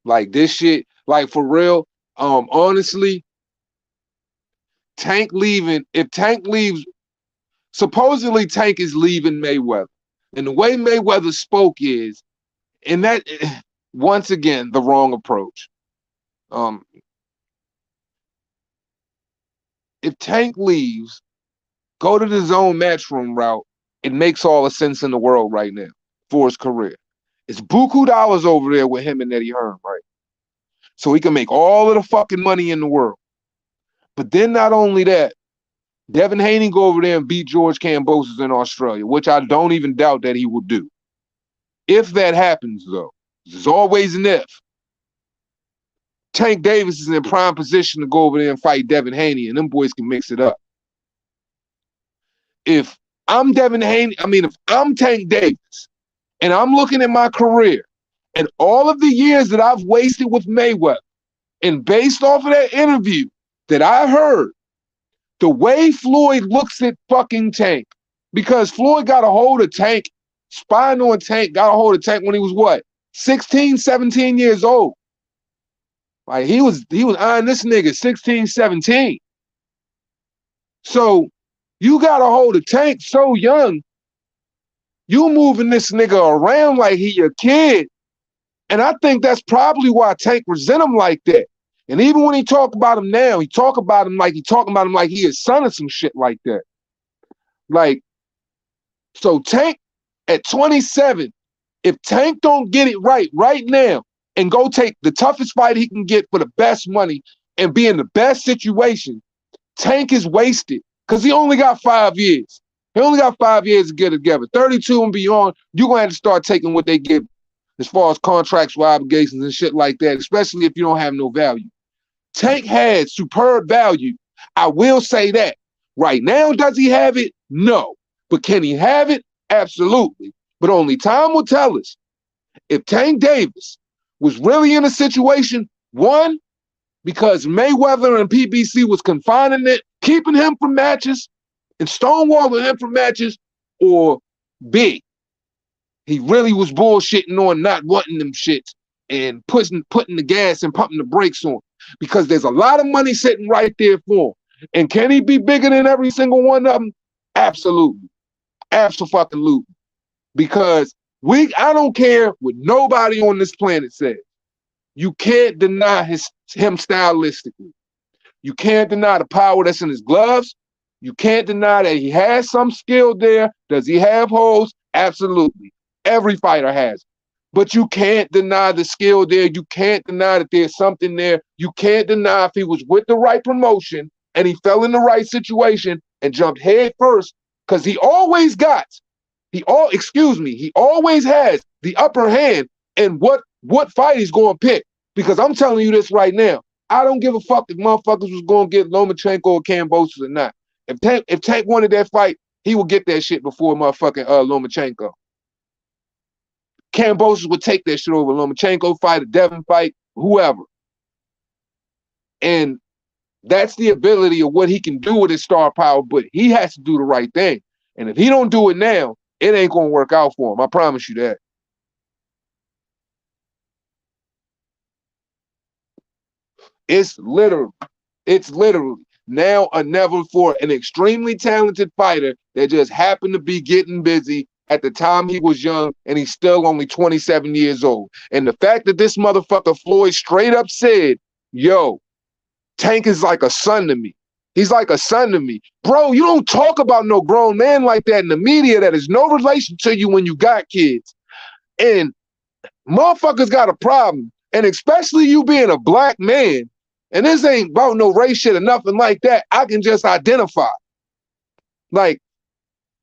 Like this shit, like for real, honestly, Tank leaving, if Tank leaves, supposedly Tank is leaving Mayweather. And the way Mayweather spoke is, and that, once again, the wrong approach. If Tank leaves, go to the zone matchroom route, it makes all the sense in the world right now for his career. It's buku dollars over there with him and Eddie Hearn, right? So he can make all of the fucking money in the world. But then not only that, Devin Haney go over there and beat George Kambosos in Australia, which I don't even doubt that he will do. If that happens, though, there's always an if. Tank Davis is in prime position to go over there and fight Devin Haney, and them boys can mix it up. If I'm Devin Haney, if I'm Tank Davis, and I'm looking at my career and all of the years that I've wasted with Mayweather, and based off of that interview that I heard, the way Floyd looks at fucking Tank, because Floyd got a hold of Tank, spying on Tank, got a hold of Tank when he was what, 16, 17 years old. Like he was eyeing this nigga 16, 17. So you got a hold of Tank so young, you moving this nigga around like he your kid. And I think that's probably why Tank resent him like that. And even when he talk about him now, he talking about him like he his son or some shit like that. Like, so Tank at 27, if Tank don't get it right now and go take the toughest fight he can get for the best money and be in the best situation, Tank is wasted because he only got 5 years. He only got 5 years to get together. 32 and beyond, you're going to have to start taking what they give as far as contracts with obligations and shit like that, especially if you don't have no value. Tank had superb value. I will say that. Right now, does he have it? No. But can he have it? Absolutely. But only time will tell us. If Tank Davis was really in a situation, one, because Mayweather and PBC was confining it, keeping him from matches and stonewalling him from matches, or B, he really was bullshitting on not wanting them shits and putting the gas and pumping the brakes on, because there's a lot of money sitting right there for him. And can he be bigger than every single one of them? Absolutely. Absolutely. Because I don't care what nobody on this planet says. You can't deny him stylistically. You can't deny the power that's in his gloves. You can't deny that he has some skill there. Does he have holes? Absolutely. Every fighter has. But you can't deny the skill there. You can't deny that there's something there. You can't deny if he was with the right promotion and he fell in the right situation and jumped head first, because he always has the upper hand in what fight he's going to pick. Because I'm telling you this right now, I don't give a fuck if motherfuckers was going to get Lomachenko or Kambosos or not. If Tank wanted that fight, he would get that shit before motherfucking Lomachenko. Kambosos would take that shit over Lomachenko fight, a Devin fight, whoever. And that's the ability of what he can do with his star power, but he has to do the right thing. And if he don't do it now, it ain't gonna work out for him. I promise you that. It's literally now or never for an extremely talented fighter that just happened to be getting busy at the time he was young, and he's still only 27 years old. And the fact that this motherfucker Floyd straight up said, yo, Tank is like a son to me. He's like a son to me. Bro, you don't talk about no grown man like that in the media that is no relation to you when you got kids. And motherfuckers got a problem. And especially you being a black man, and this ain't about no race shit or nothing like that, I can just identify. Like,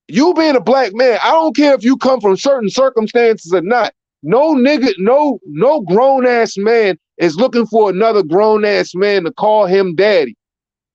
you being a black man, I don't care if you come from certain circumstances or not. No nigga, no grown-ass man is looking for another grown-ass man to call him daddy.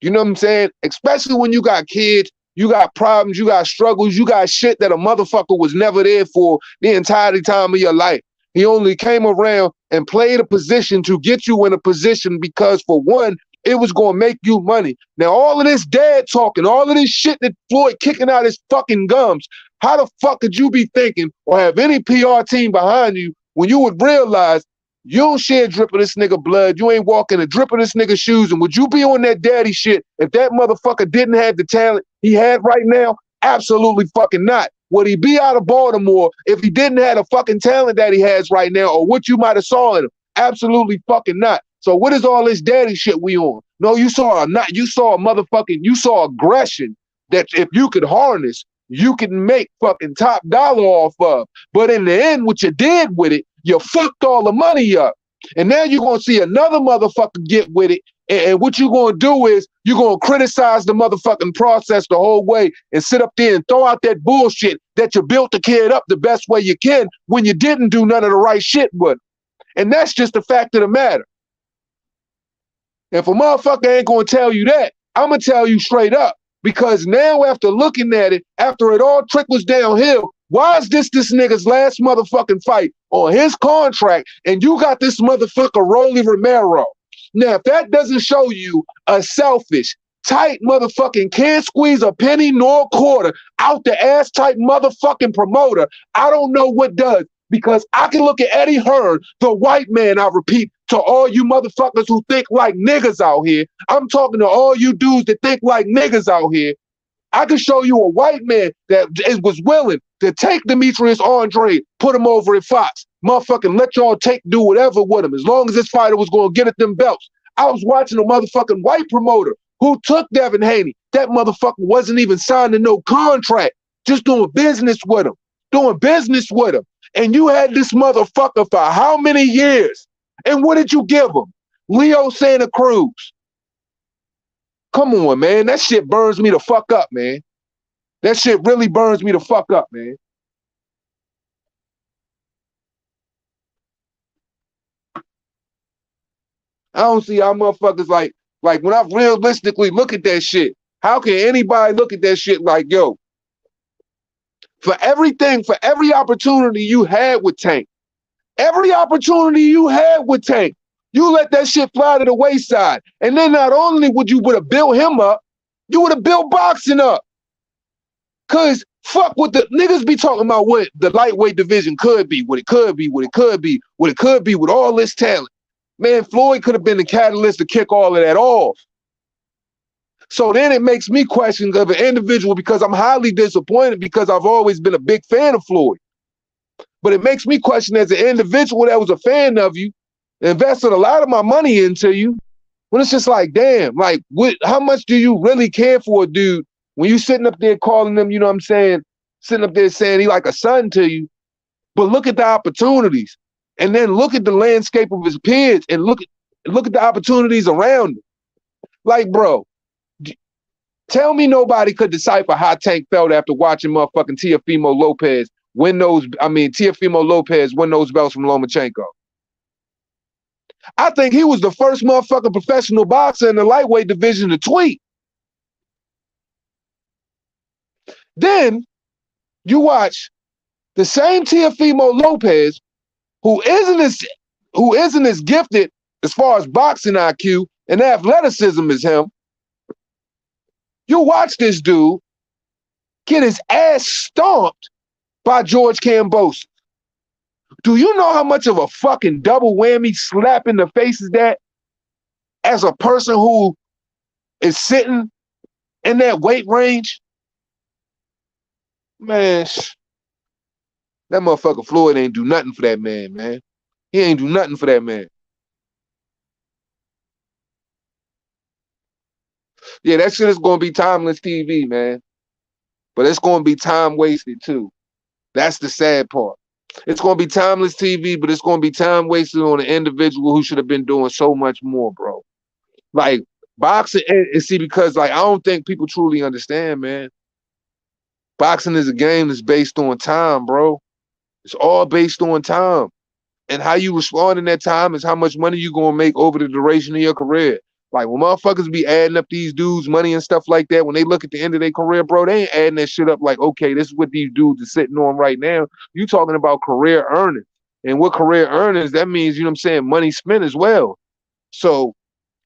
You know what I'm saying? Especially when you got kids, you got problems, you got struggles, you got shit that a motherfucker was never there for the entire time of your life. He only came around and played a position to get you in a position because, for one, it was going to make you money. Now, all of this dad talking, all of this shit that Floyd kicking out his fucking gums, how the fuck could you be thinking or have any PR team behind you when you would realize you don't share a drip of this nigga blood, you ain't walking a drip of this nigga's shoes, and would you be on that daddy shit if that motherfucker didn't have the talent he had right now? Absolutely fucking not. Would he be out of Baltimore if he didn't have the fucking talent that he has right now, or what you might have saw in him? Absolutely fucking not. So what is all this daddy shit we on? No, you saw aggression that if you could harness, you can make fucking top dollar off of. But in the end, what you did with it, you fucked all the money up. And now you're going to see another motherfucker get with it. And what you're going to do is you're going to criticize the motherfucking process the whole way and sit up there and throw out that bullshit that you built the kid up the best way you can when you didn't do none of the right shit with him. And that's just the fact of the matter. If a motherfucker ain't going to tell you that, I'm going to tell you straight up. Because now after looking at it, after it all trickles downhill, why is this nigga's last motherfucking fight on his contract and you got this motherfucker Rolly Romero? Now, if that doesn't show you a selfish, tight motherfucking can't squeeze a penny nor a quarter out the ass type motherfucking promoter, I don't know what does. Because I can look at Eddie Hearn, the white man, I repeat, to all you motherfuckers who think like niggas out here. I'm talking to all you dudes that think like niggas out here. I can show you a white man that was willing to take Demetrius Andre, put him over at Fox. Motherfucking let y'all do whatever with him, as long as this fighter was going to get at them belts. I was watching a motherfucking white promoter who took Devin Haney. That motherfucker wasn't even signed to no contract, just doing business with him. And you had this motherfucker for how many years? And what did you give him? Leo Santa Cruz. Come on, man. That shit burns me the fuck up, man. That shit really burns me the fuck up, man. I don't see how motherfuckers like when I realistically look at that shit, how can anybody look at that shit like, yo, for every opportunity you had with Tank, you let that shit fly to the wayside. And then not only would have built him up, you would have built boxing up. Cause fuck what the niggas be talking about what the lightweight division could be, what it could be with all this talent. Man, Floyd could have been the catalyst to kick all of that off. So then it makes me question of an individual, because I'm highly disappointed because I've always been a big fan of Floyd. But it makes me question as an individual that was a fan of you, invested a lot of my money into you, when it's just like, damn, like how much do you really care for a dude when you sitting up there calling them, you know what I'm saying, sitting up there saying he like a son to you, but look at the opportunities and then look at the landscape of his peers and look at the opportunities around him. Like, bro, tell me nobody could decipher how Tank felt after watching motherfucking Teofimo Lopez win those belts from Lomachenko. I think he was the first motherfucking professional boxer in the lightweight division to tweet. Then you watch the same Teofimo Lopez, who isn't as gifted as far as boxing IQ and athleticism as him. You watch this dude get his ass stomped by George Kambosos. Do you know how much of a fucking double whammy slap in the face is that? As a person who is sitting in that weight range? Man, that motherfucker Floyd ain't do nothing for that man, man. He ain't do nothing for that man. Yeah, that shit is gonna be timeless TV, man. But it's gonna be time wasted too. That's the sad part. It's gonna be timeless TV, but it's gonna be time wasted on an individual who should have been doing so much more, bro. Like boxing, and see, because like I don't think people truly understand, man. Boxing is a game that's based on time, bro. It's all based on time. And how you respond in that time is how much money you gonna make over the duration of your career. Like when motherfuckers be adding up these dudes' money and stuff like that, when they look at the end of their career, bro, they ain't adding that shit up like, okay, this is what these dudes are sitting on right now. You talking about career earnings. And what career earnings, that means, you know what I'm saying, money spent as well. So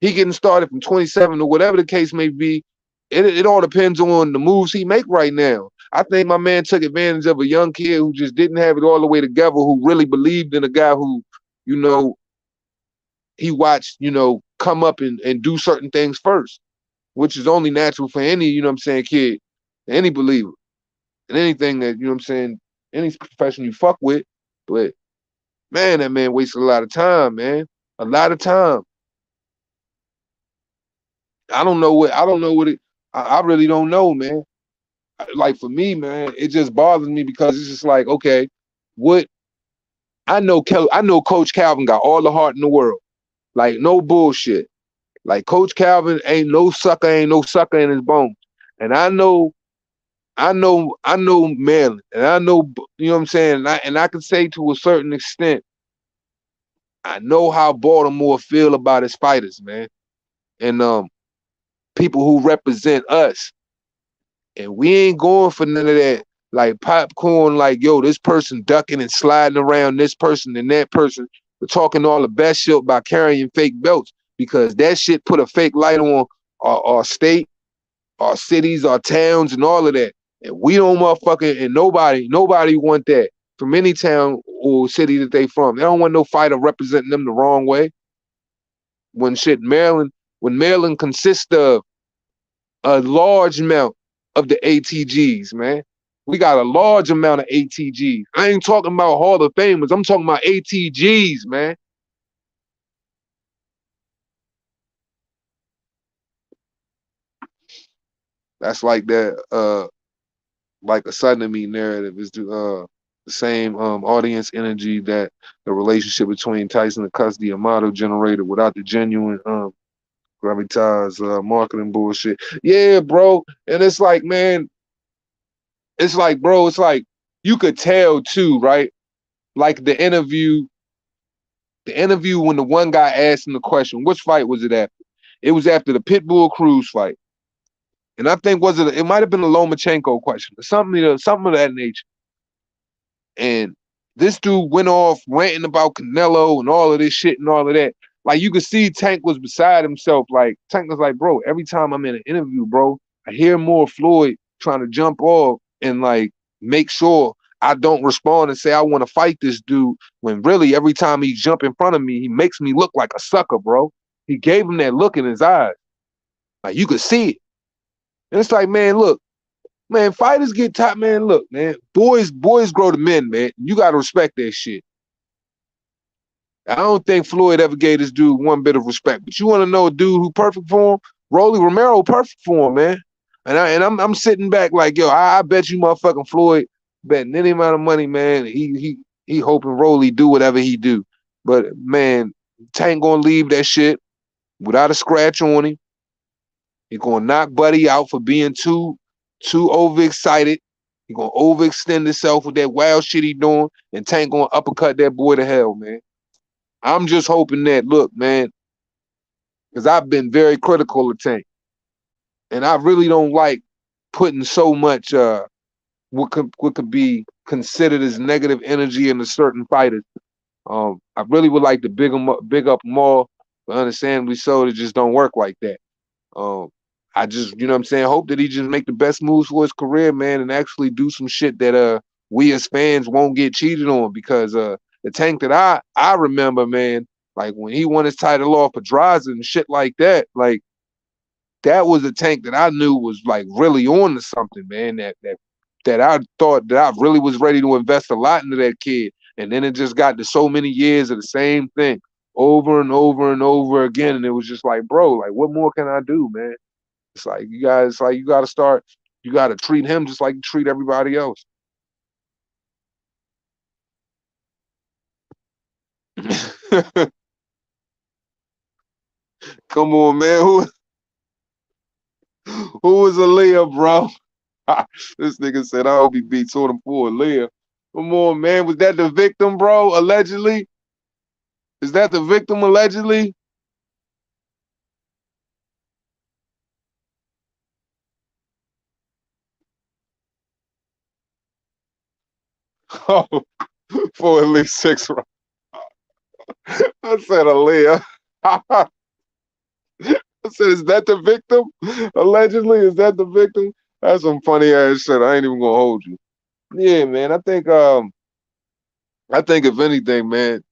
he getting started from 27 or whatever the case may be. It all depends on the moves he make right now. I think my man took advantage of a young kid who just didn't have it all the way together, who really believed in a guy who, you know, he watched, you know, come up and do certain things first, which is only natural for any, you know what I'm saying, kid, any believer, and anything that, you know what I'm saying, any profession you fuck with. But man, that man wasted a lot of time, man. A lot of time. I don't know what it, I really don't know, man. Like for me, man, it just bothers me because it's just like, okay, what I know Coach Calvin got all the heart in the world. Like no bullshit. Like Coach Calvin ain't no sucker in his bones. And I know Maryland, and I know, you know what I'm saying, and I can say to a certain extent, I know how Baltimore feel about its fighters, man, and people who represent us. And we ain't going for none of that like popcorn, like, yo, this person ducking and sliding around this person and that person. We're talking all the best shit about carrying fake belts because that shit put a fake light on our state, our cities, our towns, and all of that. And we don't motherfucking, and nobody want that from any town or city that they from. They don't want no fighter representing them the wrong way. When Maryland consists of a large amount of the ATGs, man. We got a large amount of ATGs. I ain't talking about Hall of Famers. I'm talking about ATGs, man. That's like that, like a son of me narrative is the same audience energy that the relationship between Tyson and Custody Amato generated without the genuine gravitas marketing bullshit. Yeah, bro. And it's like, man, it's like, bro, it's like you could tell too, right? Like the interview when the one guy asked him the question, which fight was it after? It was after the Pitbull Cruz fight. And I think it might have been a Lomachenko question, something of that nature. And this dude went off ranting about Canelo and all of this shit and all of that. Like you could see Tank was beside himself. Like Tank was like, bro, every time I'm in an interview, bro, I hear more Floyd trying to jump off and like make sure I don't respond and say I want to fight this dude. When really every time he jump in front of me, he makes me look like a sucker, bro. He gave him that look in his eyes. Like you could see it. And it's like, man, look, man, fighters get top, man. Look, man, boys grow to men, man. You gotta respect that shit. I don't think Floyd ever gave this dude one bit of respect. But you want to know a dude who perfect for him? Rolly Romero perfect for him, man. And I'm sitting back like, yo, I bet you motherfucking Floyd betting any amount of money, man. He hoping Rolly do whatever he do. But man, Tank gonna leave that shit without a scratch on him. He gonna knock Buddy out for being too overexcited. He gonna overextend himself with that wild shit he doing, and Tank gonna uppercut that boy to hell, man. I'm just hoping that, look, man, because I've been very critical of Tank. And I really don't like putting so much what could be considered as negative energy into certain fighters. I really would like to big up them all, but understandably so, it just don't work like that. Um, I just, you know what I'm saying, hope that he just make the best moves for his career, man, and actually do some shit that we as fans won't get cheated on because the Tank that I remember, man, like when he won his title off Pedraza and shit like that, like that was a Tank that I knew was like really on to something, man. That I thought that I really was ready to invest a lot into that kid. And then it just got to so many years of the same thing over and over and over again. And it was just like, bro, like what more can I do, man? It's like you gotta start, you gotta treat him just like you treat everybody else. Come on, man. Who was Aaliyah, bro? This nigga said I hope he beats on him for Aaliyah. Come on, man. Was that the victim, bro? Allegedly? Is that the victim allegedly? Oh, for at least 6 rounds. I said Aaliyah. I said, is that the victim? Allegedly, is that the victim? That's some funny ass shit. I ain't even gonna hold you. Yeah, man. I think if anything, man,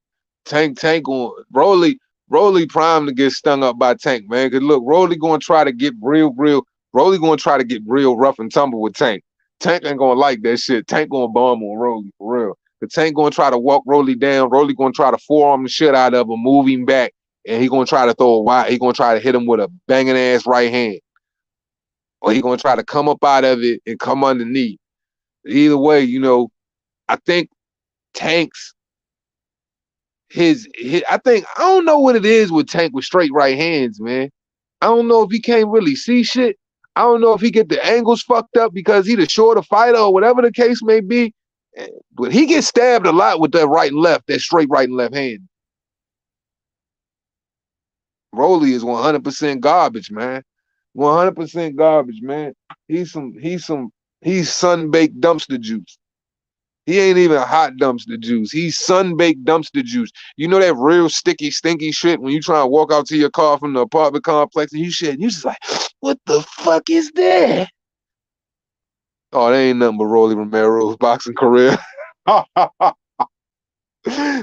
Tank on Rolly prime to get stung up by Tank, man. Cause look, Rolly gonna try to get real. Rolly gonna try to get real rough and tumble with Tank. Tank ain't gonna like that shit. Tank gonna bomb on Rolly for real. The Tank gonna try to walk Rolly down. Rolly gonna try to forearm the shit out of him, move him back, and he gonna try to throw a wide. He gonna try to hit him with a banging ass right hand, or he gonna try to come up out of it and come underneath. Either way, I think Tank's I think I don't know what it is with Tank with straight right hands, man. I don't know if he can't really see shit. I don't know if he get the angles fucked up because he the shorter fighter or whatever the case may be. But he gets stabbed a lot with that right and left, that straight right and left hand. Rolly is 100% garbage, man. 100% garbage, man. He's sun baked dumpster juice. He ain't even hot dumpster juice. He's sun-baked dumpster juice. You know that real sticky, stinky shit when you try to walk out to your car from the apartment complex and you shit, and you just like, what the fuck is that? Oh, that ain't nothing but Rolly Romero's boxing career. That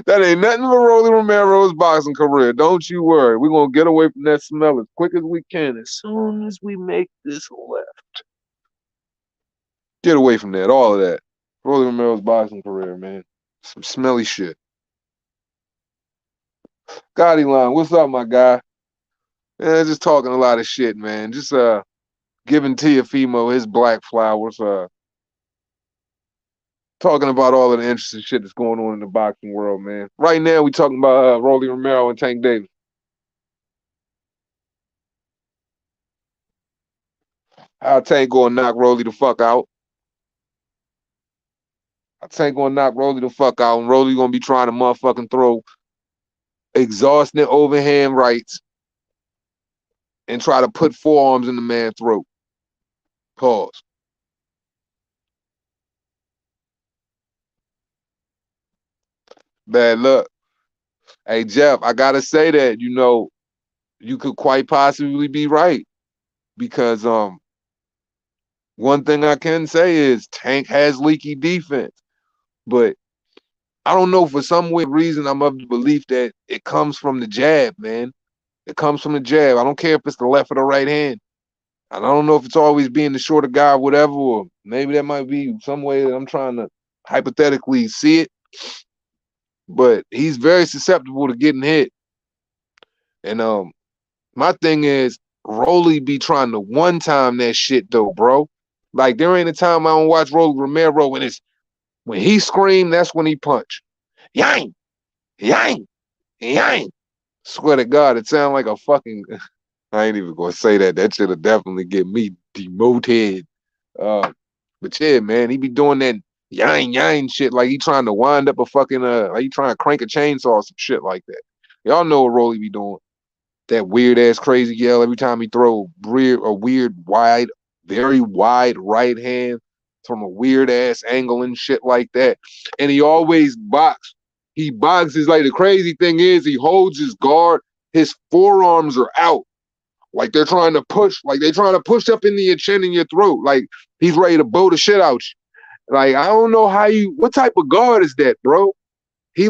ain't nothing but Rolly Romero's boxing career. Don't you worry. We're going to get away from that smell as quick as we can as soon as we make this left. Get away from that, all of that. Rolly Romero's boxing career, man. Some smelly shit. Gotti line, what's up, my guy? Yeah, just talking a lot of shit, man. Just giving Tiafimo his black flowers, talking about all of the interesting shit that's going on in the boxing world, man. Right now we talking about Rolly Romero and Tank Davis. How Tank gonna knock Rolly the fuck out? How Tank gonna knock Rolly the fuck out, and Rolly gonna be trying to motherfucking throw exhausting overhand rights and try to put forearms in the man's throat. Pause. Bad luck. Hey Jeff, I gotta say that, you could quite possibly be right. Because one thing I can say is Tank has leaky defense. But I don't know, for some weird reason I'm of the belief that it comes from the jab, man. It comes from the jab. I don't care if it's the left or the right hand. And I don't know if it's always being the shorter guy or whatever, or maybe that might be some way that I'm trying to hypothetically see it. But he's very susceptible to getting hit. And my thing is, Rolly be trying to one time that shit though, bro. Like there ain't a time I don't watch Rolly Romero when he screamed, that's when he punched. Yang, yang, yang. Swear to God, it sound like a fucking. I ain't even gonna say that. That shit'll definitely get me demoted. Uh, but yeah, man, he be doing that yang yang shit like he trying to wind up a fucking like he trying to crank a chainsaw or some shit like that. Y'all know what Rolly be doing. That weird ass crazy yell every time he throw a weird wide, very wide right hand. from a weird ass angle and shit like that. And he always boxes. He boxes like the crazy thing is he holds his guard, his forearms are out. Like they're trying to push, like they're trying to push up into your chin and your throat. Like he's ready to blow the shit out you. Like, I don't know how what type of guard is that, bro? He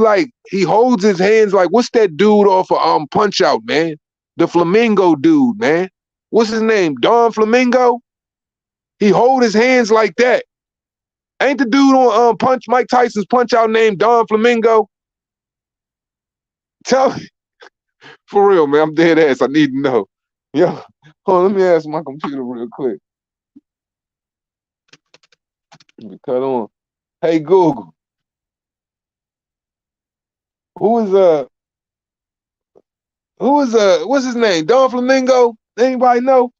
holds his hands like, what's that dude off of Punch Out, man? The Flamingo dude, man. What's his name? Don Flamingo? He hold his hands like that. Ain't the dude on Mike Tyson's Punch Out named Don Flamingo? Tell me. For real, man. I'm dead ass. I need to know. Yo, hold on, let me ask my computer real quick. Let me cut on. Hey Google. Who is what's his name? Don Flamingo? Anybody know?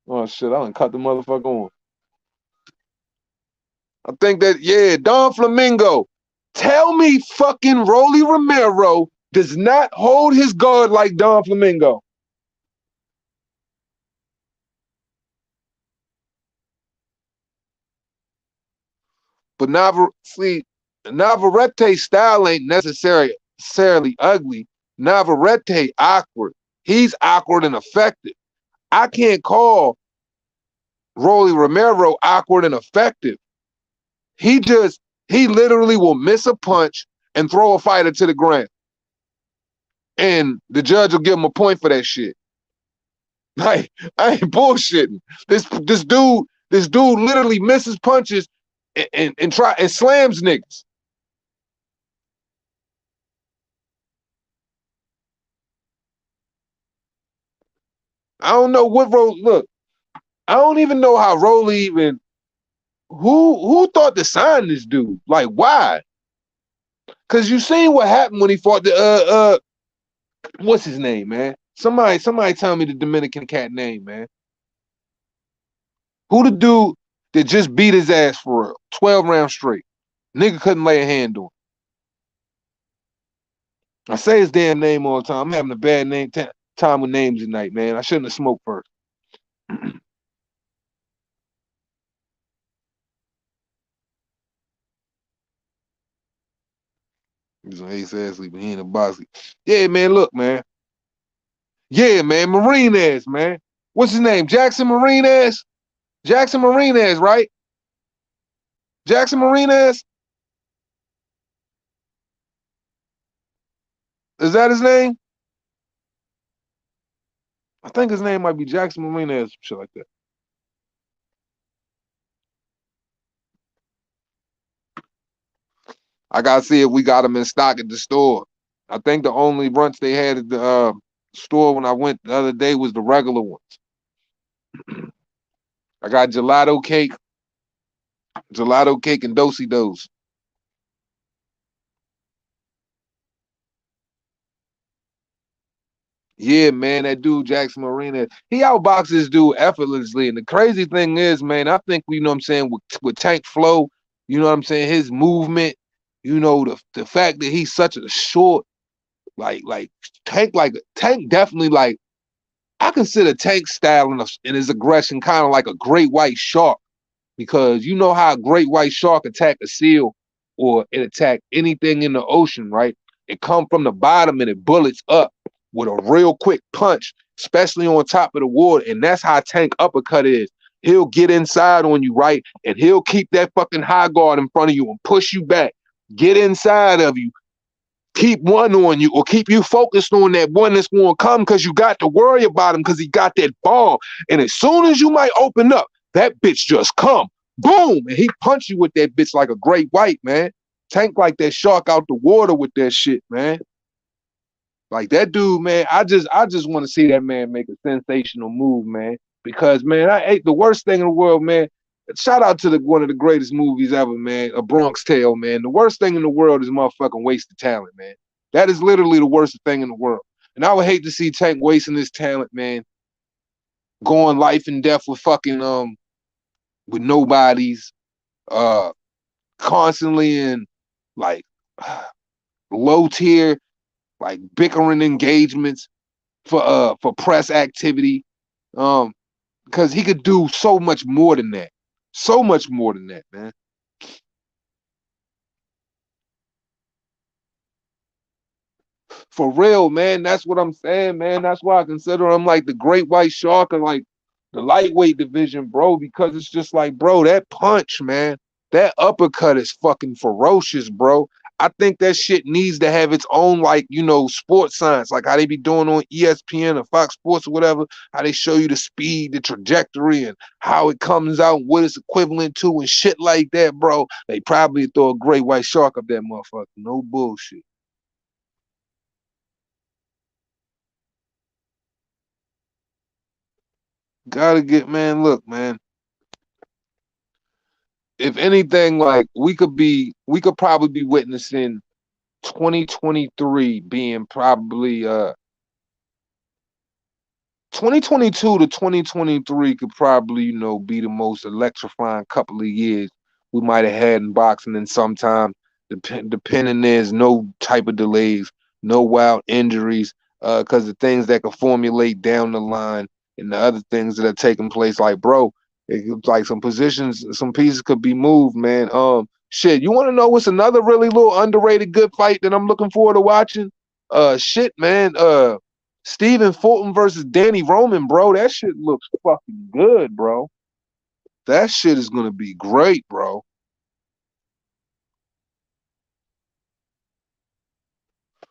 Oh shit, I done cut the motherfucker on. I think that, yeah, Don Flamingo. Tell me fucking Rolly Romero does not hold his guard like Don Flamingo. But Navarrete's style ain't necessarily ugly. Navarrete awkward. He's awkward and effective. I can't call Rolly Romero awkward and effective. He literally will miss a punch and throw a fighter to the ground. And the judge will give him a point for that shit. Like, I ain't bullshitting. This dude literally misses punches and slams niggas. I don't know what look. I don't even know how Rolly even who thought to sign this dude? Like, why? Cause you seen what happened when he fought the what's his name, man? Somebody tell me the Dominican cat name, man. Who the dude that just beat his ass for real? 12 rounds straight. Nigga couldn't lay a hand on him. I say his damn name all the time. I'm having a bad time with names tonight, man. I shouldn't have smoked first. He's an ace ass sleep, but he ain't a boss. Yeah, man, look, man. Yeah, man, Marinez, man. What's his name? Jackson Marinez? Jackson Marinez, right? Jackson Marinez? Is that his name? I think his name might be Jackson Marinez, shit like that. I gotta see if we got them in stock at the store. I think the only brunch they had at the store when I went the other day was the regular ones. I got gelato cake and do-si-dos. Yeah, man, that dude Jackson Marina, he outboxes this dude effortlessly. And the crazy thing is, man, I think you know what I'm saying with Tank Flow, you know what I'm saying, his movement, you know, the fact that he's such a short, like Tank definitely like I consider Tank's style and his aggression kind of like a great white shark because you know how a great white shark attack a seal or it attack anything in the ocean, right? It come from the bottom and it bullets up with a real quick punch, especially on top of the water. And that's how Tank uppercut is. He'll get inside on you, right? And he'll keep that fucking high guard in front of you and push you back, get inside of you, keep one on you or keep you focused on that one that's going to come because you got to worry about him because he got that ball. And as soon as you might open up, that bitch just come. Boom! And he punch you with that bitch like a great white, man. Tank like that shark out the water with that shit, man. Like that dude, man, I just want to see that man make a sensational move, man. Because man, I ate the worst thing in the world, man. Shout out to one of the greatest movies ever, man. A Bronx Tale, man. The worst thing in the world is motherfucking wasted talent, man. That is literally the worst thing in the world. And I would hate to see Tank wasting his talent, man. Going life and death with fucking with nobodies, constantly in like low tier, like bickering engagements for press activity. Because he could do so much more than that. So much more than that, man. For real, man. That's what I'm saying, man. That's why I consider him like the great white shark of like the lightweight division, bro, because it's just like, bro, that punch, man, that uppercut is fucking ferocious, bro. I think that shit needs to have its own, like, sports science, like how they be doing on ESPN or Fox Sports or whatever, how they show you the speed, the trajectory, and how it comes out, what it's equivalent to, and shit like that, bro. They probably throw a great white shark up that motherfucker. No bullshit. Gotta get, man. Look, man. If anything, like we could probably be witnessing 2023 being probably 2022 to 2023 could probably, be the most electrifying couple of years we might have had in boxing in some time. Depending there's no type of delays, no wild injuries, because the things that could formulate down the line and the other things that are taking place, like bro, like some positions, some pieces could be moved, man. Shit, you want to know what's another really little underrated good fight that I'm looking forward to watching? Shit, man. Stephen Fulton versus Danny Roman, bro. That shit looks fucking good, bro. That shit is gonna be great, bro.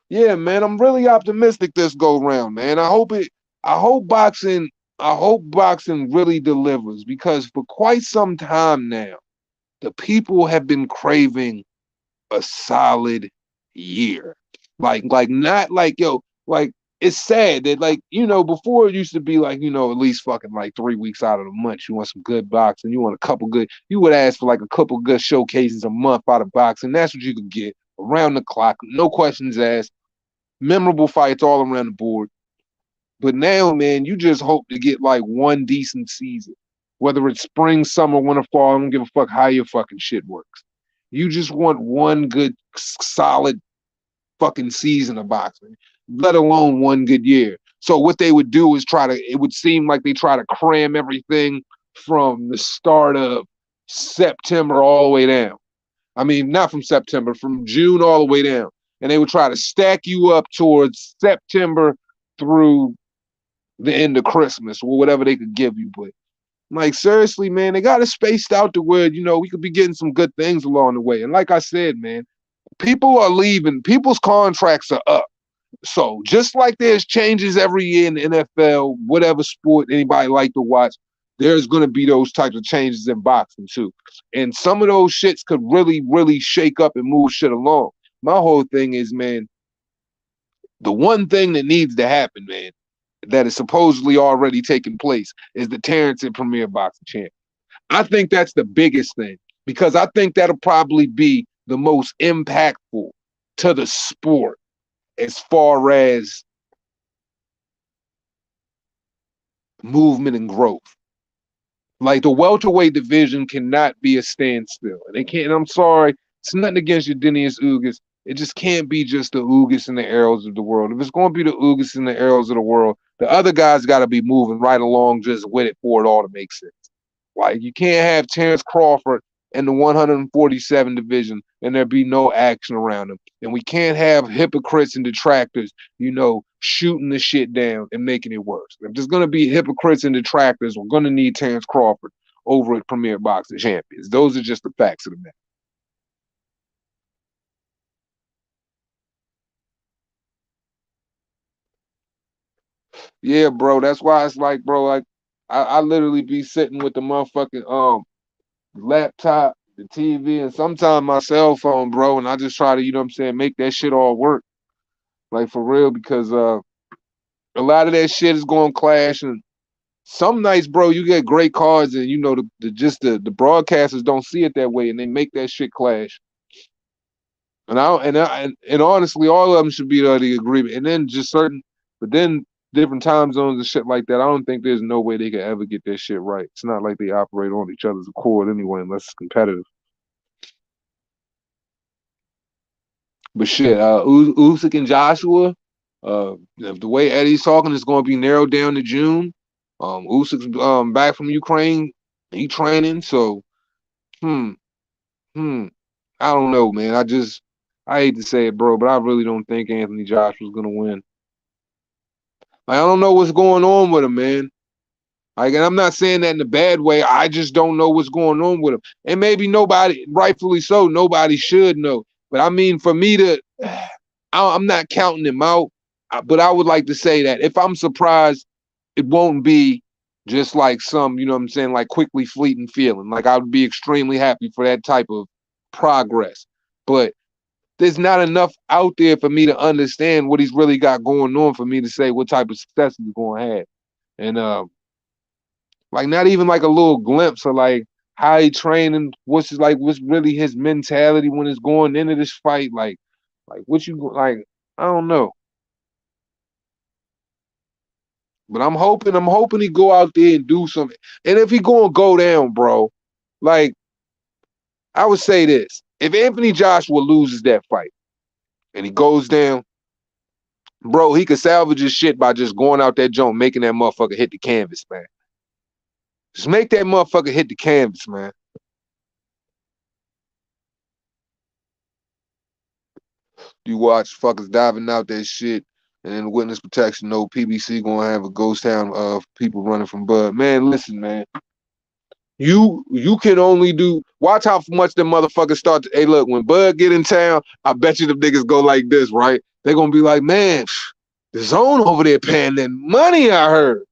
Yeah, man. I'm really optimistic this go round, man. I hope boxing I hope boxing really delivers because for quite some time now, the people have been craving a solid year. Like not like like it's sad that like before it used to be like at least fucking like 3 weeks out of the month you want some good boxing, you want a couple good, you would ask for like a couple good showcases a month out of boxing. That's what you could get around the clock, no questions asked, memorable fights all around the board. But now, man, you just hope to get like one decent season, whether it's spring, summer, winter, fall. I don't give a fuck how your fucking shit works. You just want one good, solid fucking season of boxing, let alone one good year. So what they would do is it would seem like they try to cram everything from the start of September all the way down. I mean, not from September, from June all the way down. And they would try to stack you up towards September through the end of Christmas or whatever they could give you. But like seriously, man, they got it spaced out to where, we could be getting some good things along the way. And like I said, man, people are leaving, people's contracts are up. So just like there's changes every year in the NFL, whatever sport anybody like to watch, there's gonna be those types of changes in boxing too. And some of those shits could really, really shake up and move shit along. My whole thing is, man, the one thing that needs to happen, man, that is supposedly already taking place is the Terrence and Premier Boxing Champion. I think that's the biggest thing because I think that'll probably be the most impactful to the sport as far as movement and growth. Like the welterweight division cannot be a standstill. And it can't, and I'm sorry, it's nothing against your Denius Ugas. It just can't be just the Ugas and the Arrows of the world. If it's going to be the Ugas and the Arrows of the world, the other guys got to be moving right along just with it for it all to make sense. Like you can't have Terrence Crawford in the 147 division and there be no action around him. And we can't have hypocrites and detractors, shooting the shit down and making it worse. If there's gonna be hypocrites and detractors, we're gonna need Terrence Crawford over at Premier Boxing Champions. Those are just the facts of the matter. Yeah, bro. That's why it's like, bro, like I literally be sitting with the motherfucking laptop, the TV, and sometimes my cell phone, bro, and I just try to, what I'm saying, make that shit all work. Like for real, because a lot of that shit is going to clash, and some nights, bro, you get great cards, and the broadcasters don't see it that way, and they make that shit clash. And honestly, all of them should be under the agreement, and then but then different time zones and shit like that. I don't think there's no way they could ever get that shit right. It's not like they operate on each other's accord anyway, unless it's competitive. But shit, Usyk and Joshua, if the way Eddie's talking is going to be narrowed down to June. Usyk's back from Ukraine. He training, so Hmm. Hmm. I don't know, man. I hate to say it, bro, but I really don't think Anthony Joshua's gonna win. Like, I don't know what's going on with him, man. Like, and I'm not saying that in a bad way. I just don't know what's going on with him. And maybe nobody, rightfully so, nobody should know. But I mean, for me to, I'm not counting him out. But I would like to say that if I'm surprised, it won't be just like some, you know what I'm saying, like quickly fleeting feeling. Like, I would be extremely happy for that type of progress. But there's not enough out there for me to understand what he's really got going on for me to say what type of success he's going to have. And like not even like a little glimpse of like how he training, what's really his mentality when it's going into this fight. Like what you like, I don't know. But I'm hoping he go out there and do something. And if he gonna go down, bro, like I would say this. If Anthony Joshua loses that fight and he goes down, bro, he could salvage his shit by just going out that joint, making that motherfucker hit the canvas, man. Just make that motherfucker hit the canvas, man. You watch fuckers diving out that shit, and then witness protection, no PBC gonna have a ghost town of people running from Bud. Man, listen, man. You can only do watch how much them motherfuckers start to, hey look, when Bud get in town, I bet you the niggas go like this, right? They're gonna be like, man, the zone over there paying that money, I heard.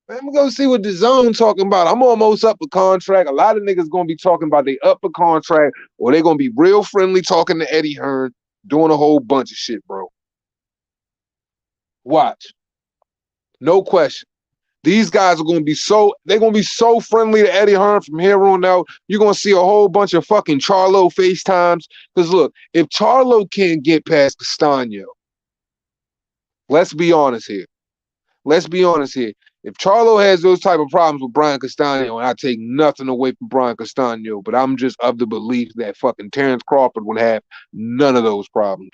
Man, I'm gonna see what the zone talking about. I'm almost up a contract. A lot of niggas gonna be talking about they up a contract, or they gonna be real friendly talking to Eddie Hearn, doing a whole bunch of shit, bro. Watch. No question. These guys are gonna be they're gonna be so friendly to Eddie Hearn from here on out. You're gonna see a whole bunch of fucking Charlo FaceTimes. Because look, if Charlo can't get past Castano, let's be honest here. Let's be honest here. If Charlo has those type of problems with Brian Castano, and I take nothing away from Brian Castano, but I'm just of the belief that fucking Terrence Crawford would have none of those problems.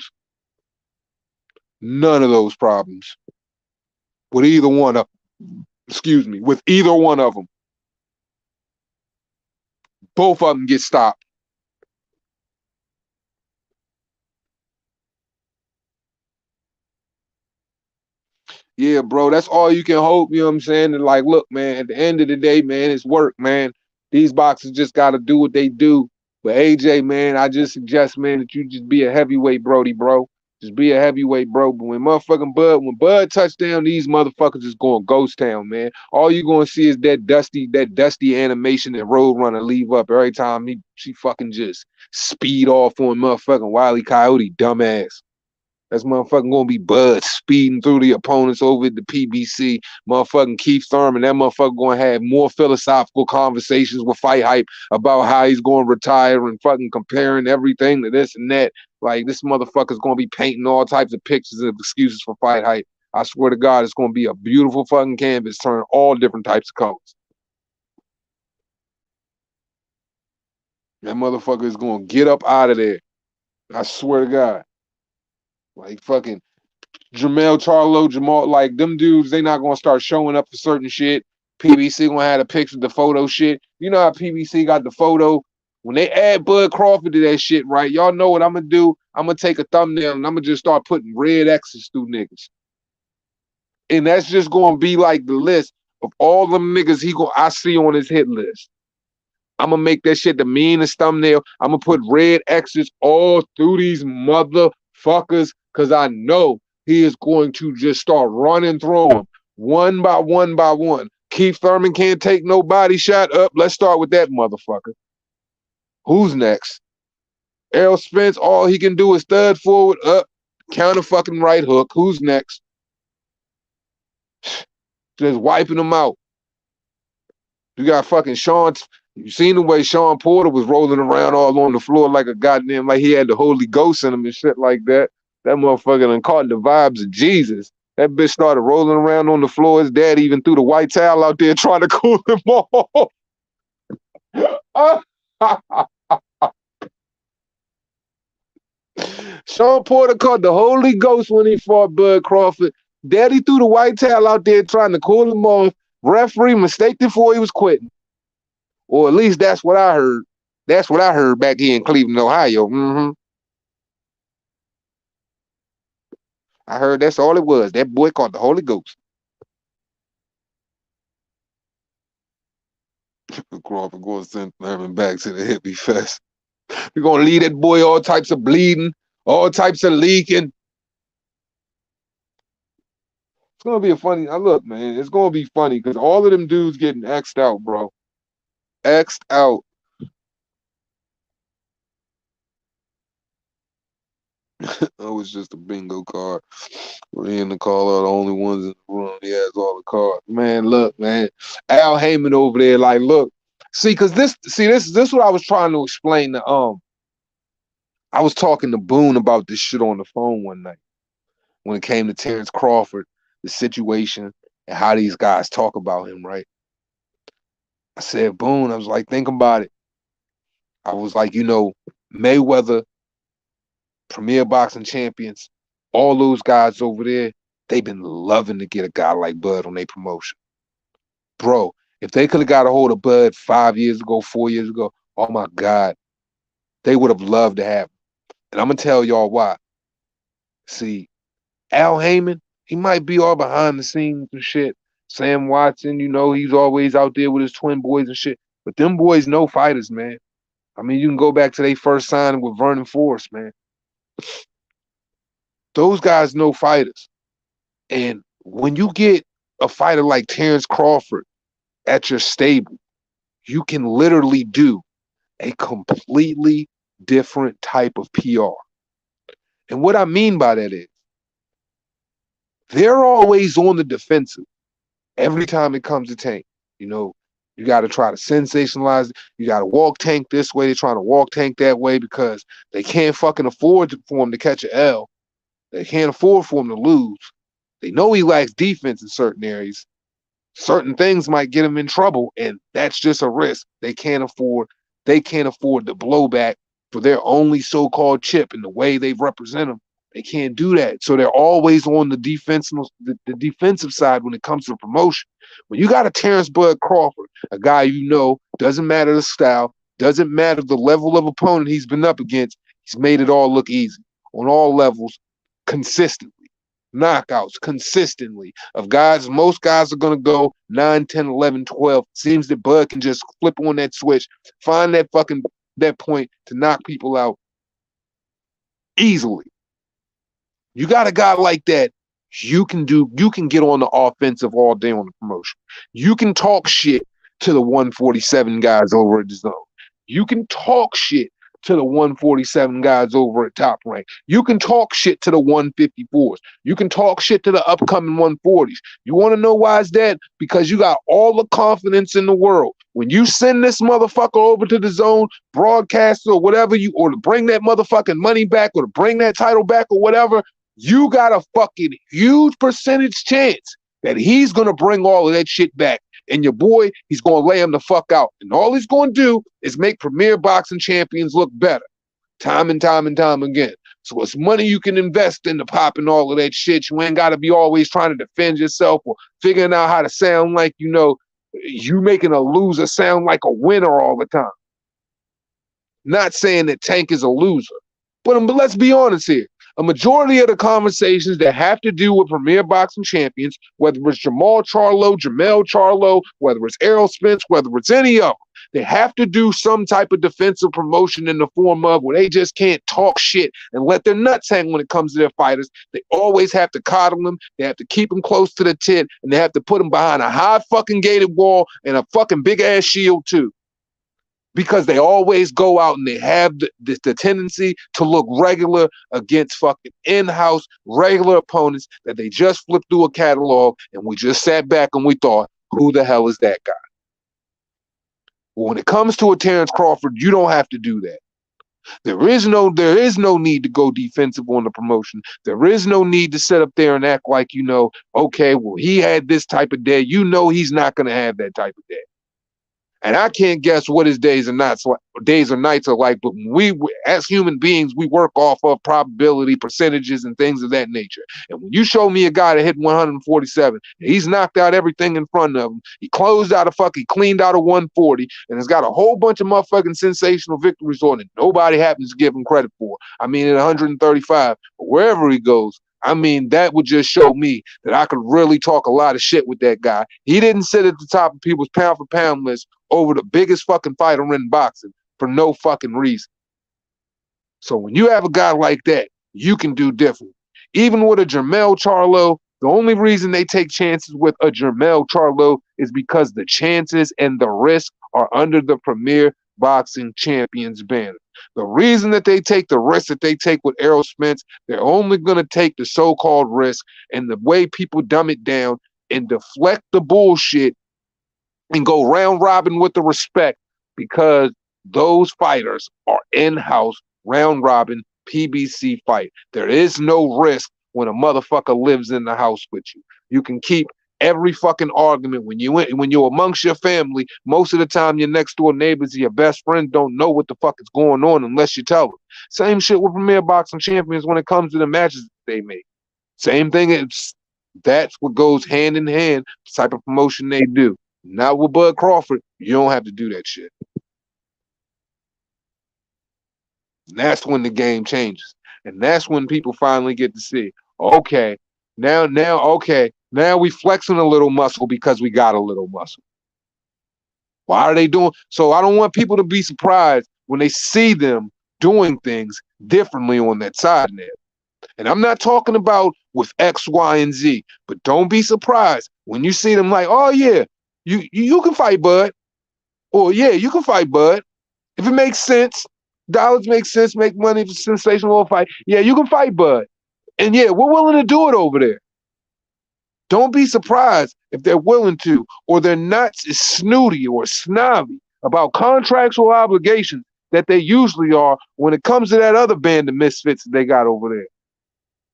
None of those problems with either one of, excuse me, with either one of them. Both of them get stopped. Yeah, bro, that's all you can hope. You know what I'm saying? And like, look, man, at the end of the day, man, it's work, man. These boxers just got to do what they do. But AJ, man, I just suggest, man, that you just be a heavyweight, Brody, bro. Just be a heavyweight, bro. But when Bud touchdown, these motherfuckers is going ghost town, man. All you gonna see is that dusty animation that Roadrunner leave up every time she fucking just speed off on motherfucking Wile E. Coyote, dumbass. That's motherfucking gonna be Bud speeding through the opponents over at the PBC. Motherfucking Keith Thurman, that motherfucker gonna have more philosophical conversations with Fight Hype about how he's gonna retire and fucking comparing everything to this and that. Like this motherfucker's gonna be painting all types of pictures of excuses for Fight Hype. I swear to God, it's gonna be a beautiful fucking canvas, turn all different types of colors. That motherfucker is gonna get up out of there. I swear to God. Like fucking Jamel Charlo, Jamal, like them dudes, they not gonna start showing up for certain shit. PBC gonna have the picture, the photo shit. You know how PBC got the photo. When they add Bud Crawford to that shit, right? Y'all know what I'm gonna do. I'm gonna take a thumbnail and I'm gonna just start putting red X's through niggas. And that's just gonna be like the list of all them niggas I see on his hit list. I'm gonna make that shit the meanest thumbnail. I'm gonna put red X's all through these motherfuckers because I know he is going to just start running through them one by one by one. Keith Thurman can't take no body shot up. Let's start with that motherfucker. Who's next? Errol Spence, all he can do is third forward up, counter fucking right hook. Who's next? Just wiping them out. You got fucking Sean. You seen the way Sean Porter was rolling around all on the floor like a goddamn, like he had the Holy Ghost in him and shit like that. That motherfucker done caught the vibes of Jesus. That bitch started rolling around on the floor. His dad even threw the white towel out there trying to cool him off. Sean Porter caught the Holy Ghost when he fought Bud Crawford. Daddy threw the white towel out there trying to cool him off. Referee mistaked it before he was quitting. Or at least that's what I heard. That's what I heard back here in Cleveland, Ohio. I heard that's all it was. That boy caught the Holy Ghost. Crawford going to send Thurman back to the hippie fest. We're going to leave that boy all types of bleeding, all types of leaking. It's going to be a funny, look, man, it's going to be funny because all of them dudes getting X'd out, bro. X'd out. Oh, it's just a bingo card. We're in the call are the only ones in the room. He has all the cards. Man, look, man. Al Heyman over there, like, look. See, cause this is what I was trying to explain to I was talking to Boone about this shit on the phone one night when it came to Terrence Crawford, the situation, and how these guys talk about him, right? I said, Boone, I was like, think about it. I was like, Mayweather, Premier Boxing Champions, all those guys over there, they've been loving to get a guy like Bud on their promotion. Bro, if they could have got a hold of Bud 5 years ago, 4 years ago, oh my God, they would have loved to have him. And I'm going to tell y'all why. See, Al Heyman, he might be all behind the scenes and shit. Sam Watson, he's always out there with his twin boys and shit. But them boys know fighters, man. I mean, you can go back to their first signing with Vernon Forrest, man. Those guys know fighters. And when you get a fighter like Terrence Crawford at your stable, you can literally do a completely different type of PR. And what I mean by that is they're always on the defensive every time it comes to Tank. You got to try to sensationalize it. You got to walk Tank this way. They're trying to walk Tank that way because they can't fucking afford for him to catch an L. They can't afford for him to lose. They know he lacks defense in certain areas. Certain things might get him in trouble, and that's just a risk. They can't afford the blowback for their only so-called chip and the way they represent them. They can't do that. So they're always on the defensive side when it comes to promotion. When you got a Terrence Bud Crawford, a guy doesn't matter the style, doesn't matter the level of opponent he's been up against, he's made it all look easy on all levels, consistently. Knockouts consistently of guys. Most guys are going to go 9, 10, 11, 12. Seems that Bud can just flip on that switch, find that point to knock people out easily. You got a guy like that, you can get on the offensive all day on the promotion. You can talk shit to the 147 guys over at the zone. You can talk shit to the 147 guys over at Top Rank. You can talk shit to the 154s. You can talk shit to the upcoming 140s. You want to know why it's that? Because you got all the confidence in the world. When you send this motherfucker over to the zone, broadcaster or whatever, or to bring that motherfucking money back or to bring that title back or whatever, you got a fucking huge percentage chance that he's going to bring all of that shit back. And your boy, he's going to lay him the fuck out. And all he's going to do is make Premier Boxing Champions look better. Time and time and time again. So it's money you can invest into popping all of that shit. You ain't got to be always trying to defend yourself or figuring out how to sound like, you making a loser sound like a winner all the time. Not saying that Tank is a loser. But let's be honest here. A majority of the conversations that have to do with Premier Boxing Champions, whether it's Jamel Charlo, whether it's Errol Spence, whether it's any of them, they have to do some type of defensive promotion in the form of where they just can't talk shit and let their nuts hang when it comes to their fighters. They always have to coddle them. They have to keep them close to the tent, and they have to put them behind a high fucking gated wall and a fucking big ass shield too. Because they always go out and they have the tendency to look regular against fucking in-house regular opponents that they just flipped through a catalog, and we just sat back and we thought, who the hell is that guy? Well, when it comes to a Terrence Crawford, you don't have to do that. There is no need to go defensive on the promotion. There is no need to sit up there and act like, okay, well, he had this type of day. He's not going to have that type of day. And I can't guess what his days or nights are like, but we, as human beings, we work off of probability, percentages, and things of that nature. And when you show me a guy that hit 147, he's knocked out everything in front of him. He cleaned out a 140, and has got a whole bunch of motherfucking sensational victories on it. Nobody happens to give him credit for. I mean, at 135, but wherever he goes, I mean, that would just show me that I could really talk a lot of shit with that guy. He didn't sit at the top of people's pound for pound list over the biggest fucking fighter in boxing for no fucking reason. So when you have a guy like that, you can do different. Even with a Jermell Charlo, the only reason they take chances with a Jermell Charlo is because the chances and the risk are under the Premier Boxing Champions banner. The reason that they take the risk that they take with Errol Spence, they're only going to take the so-called risk, and the way people dumb it down and deflect the bullshit and go round robin with the respect, because those fighters are in-house round robin PBC fight. There is no risk when a motherfucker lives in the house with you. You can keep every fucking argument when you're amongst your family. Most of the time, your next door neighbors, your best friends don't know what the fuck is going on unless you tell them. Same shit with Premier Boxing Champions when it comes to the matches they make. Same thing. That's what goes hand in hand. The type of promotion they do. Not with Bud Crawford. You don't have to do that shit. And that's when the game changes. And that's when people finally get to see, okay, now we flexing a little muscle because we got a little muscle. Why are they doing? So I don't want people to be surprised when they see them doing things differently on that side net. And I'm not talking about with X, Y, and Z, but don't be surprised when you see them like, oh yeah, you can fight Bud. Or yeah, you can fight Bud. If it makes sense, dollars make sense, make money for sensational fight. Yeah, you can fight Bud. And yeah, we're willing to do it over there. Don't be surprised if they're willing to, or they're not as snooty or snobby about contracts or obligations that they usually are when it comes to that other band of misfits that they got over there.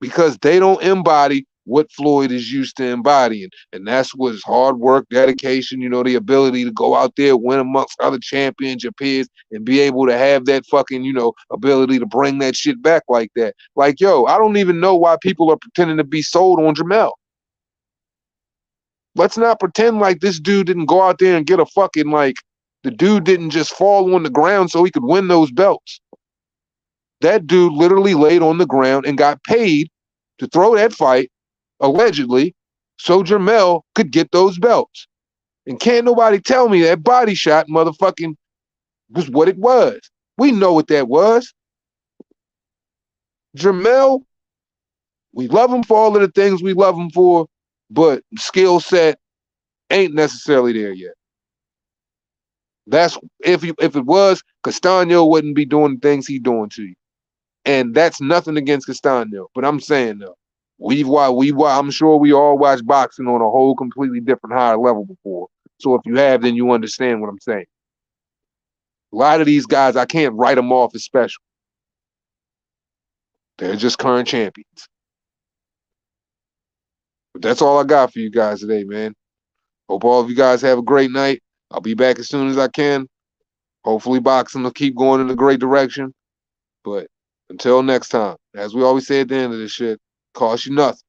Because they don't embody what Floyd is used to embodying. And that's what is hard work, dedication, the ability to go out there, win amongst other champions, your peers, and be able to have that fucking, ability to bring that shit back like that. Like, yo, I don't even know why people are pretending to be sold on Jermell. Let's not pretend like this dude didn't go out there and get a fucking, like, the dude didn't just fall on the ground so he could win those belts. That dude literally laid on the ground and got paid to throw that fight, allegedly, so Jermell could get those belts. And can't nobody tell me that body shot motherfucking was what it was. We know what that was. Jermell, we love him for all of the things we love him for, but skill set ain't necessarily there yet. That's if it was, Castano wouldn't be doing the things he's doing to you. And that's nothing against Castano, but I'm saying though, I'm sure we all watched boxing on a whole completely different higher level before. So if you have, then you understand what I'm saying. A lot of these guys, I can't write them off as special. They're just current champions. But that's all I got for you guys today, man. Hope all of you guys have a great night. I'll be back as soon as I can. Hopefully boxing will keep going in a great direction. But until next time, as we always say at the end of this shit, cost you nothing.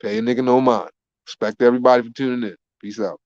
Pay a nigga no mind. Respect everybody for tuning in. Peace out.